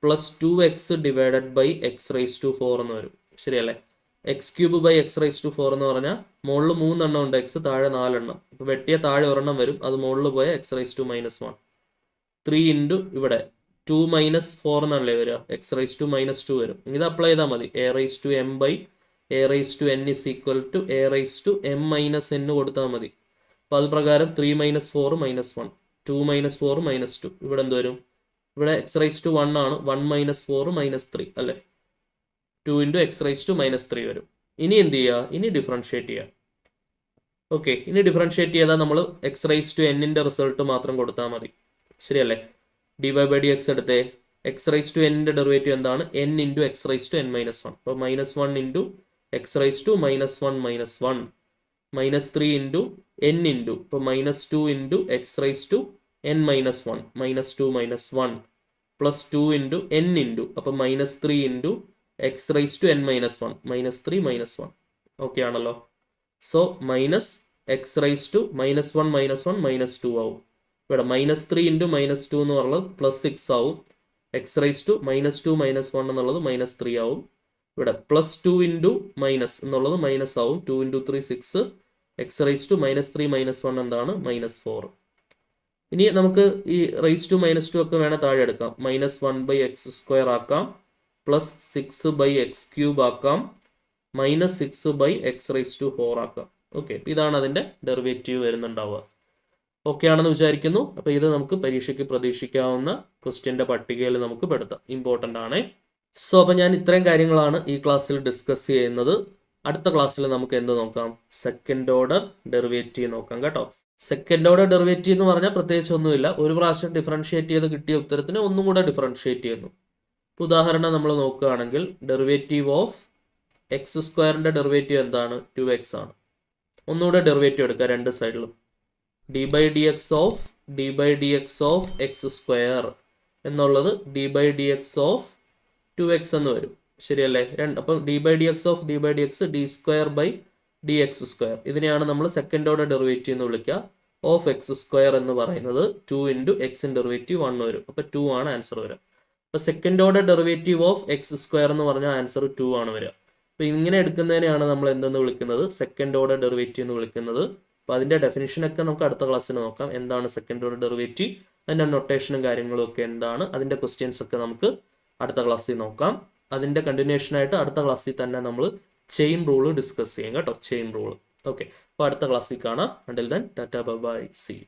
plus 2x divided by x rice to 4 എന്ന് വരും. ശരിയല്ലേ. X cube by x rice to 4 എന്ന് പറഞ്ഞാൽ മുകളിൽ 3 എണ്ണം ഉണ്ട്, എക്സ് താഴെ 4 എണ്ണം. ഇപ്പൊ വെട്ടിയ താഴെ ഒരെണ്ണം വരും, അത് മുകളിൽ പോയ എക്സ് റൈസ് ടു -1 3 ഇൻറ്റു ഇവിടെ 2 -4 എന്നല്ലേ വരിക, എക്സ് റൈസ് ടു -2 വരും. ഇത് അപ്ലൈ ചെയ്താൽ മതി. A rice to m by a rice to n is equal to a rice to m minus n കൊടുത്താൽ മതി. അപ്പൊ അത് പ്രകാരം 3 -4 -1 2 -4 -2 ഇവിടെ എന്ത് വരും, ഇവിടെ എക്സ് റൈസ് ടു 1 ആണ്, 1 -4 -3 അല്ലേ, 2 ഇൻറ്റു എക്സ് റൈസ് ടു -3 വരും. ഇനി എന്ത് ചെയ്യുക, ഇനി ഡിഫറൻഷിയേറ്റ് ചെയ്യുക. ഓക്കെ, ഇനി ഡിഫറൻഷിയേറ്റ് ചെയ്താൽ നമ്മൾ എക്സ് റൈസ് ടു എന്നിൻ്റെ റിസൾട്ട് മാത്രം കൊടുത്താൽ മതി. ശരിയല്ലേ. D y by d x എടുത്തേ, എക്സ് റൈസ് ടു എന്നിൻ്റെ ഡെറിവേറ്റീവ് എന്താണ്, n into x rice to n -1. അപ്പോൾ -1 into x rice to -1 -1 -3 into n into ഇപ്പോൾ -2 into x rice to n -1 -2 -1 plus 2 into n into അപ്പോൾ -3 into x rice to n -1 -3 -1. Okay ആണല്ലോ. So minus x rice to -1 -1 -2 ആവും. ഇവിടെ -3 ഇൻറ്റു -2 എന്ന് പറയുന്നത് +6 ആവും. എക്സ് റൈസ് ടു -2 -1 എന്നുള്ളത് -3 ആവും. ഇവിടെ +2 ഇൻറ്റു മൈനസ് എന്നുള്ളത് മൈനസ് ആവും. 2 ഇൻറ്റു 3 6, എക്സ് റൈസ് ടു -3 -1 എന്താണ്, -4. ഇനി നമുക്ക് ഈ റൈസ് ടു -2 ഒക്കെ വേണേൽ താഴെ എടുക്കാം. -1/x സ്ക്വയർ ആക്കാം, +6/x ക്യൂബ് ആക്കാം, -6/x റൈസ് ടു 4 ആക്കാം. ഓക്കെ, ഇതാണ് അതിൻ്റെ ഡെറിവേറ്റീവ് വരുന്നുണ്ടാവുക. ഓക്കെ ആണെന്ന് വിചാരിക്കുന്നു. അപ്പോൾ ഇത് നമുക്ക് പരീക്ഷയ്ക്ക് പ്രതീക്ഷിക്കാവുന്ന ക്വസ്റ്റ്യൻ്റെ പട്ടികയിൽ നമുക്ക് പെടുത്താം. ഇമ്പോർട്ടൻ്റ് ആണ്. സോ അപ്പോൾ ഞാൻ ഇത്രയും കാര്യങ്ങളാണ് ഈ ക്ലാസ്സിൽ ഡിസ്കസ് ചെയ്യുന്നത്. അടുത്ത ക്ലാസ്സിൽ നമുക്ക് എന്ത് നോക്കാം, സെക്കൻഡ് ഓർഡർ ഡെറിവേറ്റീവ് നോക്കാം കേട്ടോ. സെക്കൻഡ് ഓർഡർ ഡെറിവേറ്റീവ് എന്ന് പറഞ്ഞാൽ പ്രത്യേകിച്ച് ഒന്നുമില്ല, ഒരു പ്രാവശ്യം ഡിഫറൻഷിയേറ്റ് ചെയ്ത് കിട്ടിയ ഉത്തരത്തിന് ഒന്നും കൂടെ ഡിഫറൻഷിയേറ്റ് ചെയ്യുന്നു. ഉദാഹരണം നമ്മൾ നോക്കുകയാണെങ്കിൽ ഡെറിവേറ്റീവ് ഓഫ് എക്സ് സ്ക്വയറിൻ്റെ ഡെറിവേറ്റീവ് എന്താണ്, 2x ആണ്. ഒന്നുകൂടെ ഡെറിവേറ്റീവ് എടുക്കുക രണ്ട് സൈഡിലും. D by d x of x square എന്നുള്ളത് d by d x of 2x എന്ന് വരും. ശരിയല്ലേ. അപ്പം d by d x of d by d x d square by d x square. ഇതിനെയാണ് നമ്മൾ സെക്കൻഡ് ഓർഡർ ഡെറിവേറ്റീവ് എന്ന് വിളിക്കുക. ഓഫ് എക്സ് സ്ക്വയർ എന്ന് പറയുന്നത് 2 ഇൻറ്റു എക്സിൻ്റെ ഡെറിവേറ്റീവ് 1 വരും. അപ്പോൾ 2 ആണ് ആൻസർ വരിക. അപ്പോൾ second order derivative of x square എന്ന് പറഞ്ഞാൽ ആൻസർ 2 ആണ് വരിക. അപ്പോൾ ഇങ്ങനെ എടുക്കുന്നതിനെയാണ് നമ്മൾ എന്തെന്ന് വിളിക്കുന്നത്, സെക്കൻഡ് ഓർഡർ ഡെറിവേറ്റീവ് എന്ന് വിളിക്കുന്നത്. അപ്പോൾ അതിൻ്റെ ഡെഫിനിഷനൊക്കെ നമുക്ക് അടുത്ത ക്ലാസ്സിൽ നോക്കാം. എന്താണ് സെക്കൻഡ് ഓർഡർ ഡെറിവേറ്റീവ്, അതിൻ്റെ നൊട്ടേഷനും കാര്യങ്ങളും ഒക്കെ എന്താണ്, അതിൻ്റെ ക്വസ്റ്റ്യൻസ് ഒക്കെ നമുക്ക് അടുത്ത ക്ലാസ്സിൽ നോക്കാം. അതിൻ്റെ കണ്ടിന്യൂഷനായിട്ട് അടുത്ത ക്ലാസ്സിൽ തന്നെ നമ്മൾ ചെയിൻ റൂള് ഡിസ്കസ് ചെയ്യാം കേട്ടോ, ചെയിൻ റൂള്. ഓക്കെ, അപ്പോൾ അടുത്ത ക്ലാസ്സിൽ കാണാം. Until then tata bye bye, see U.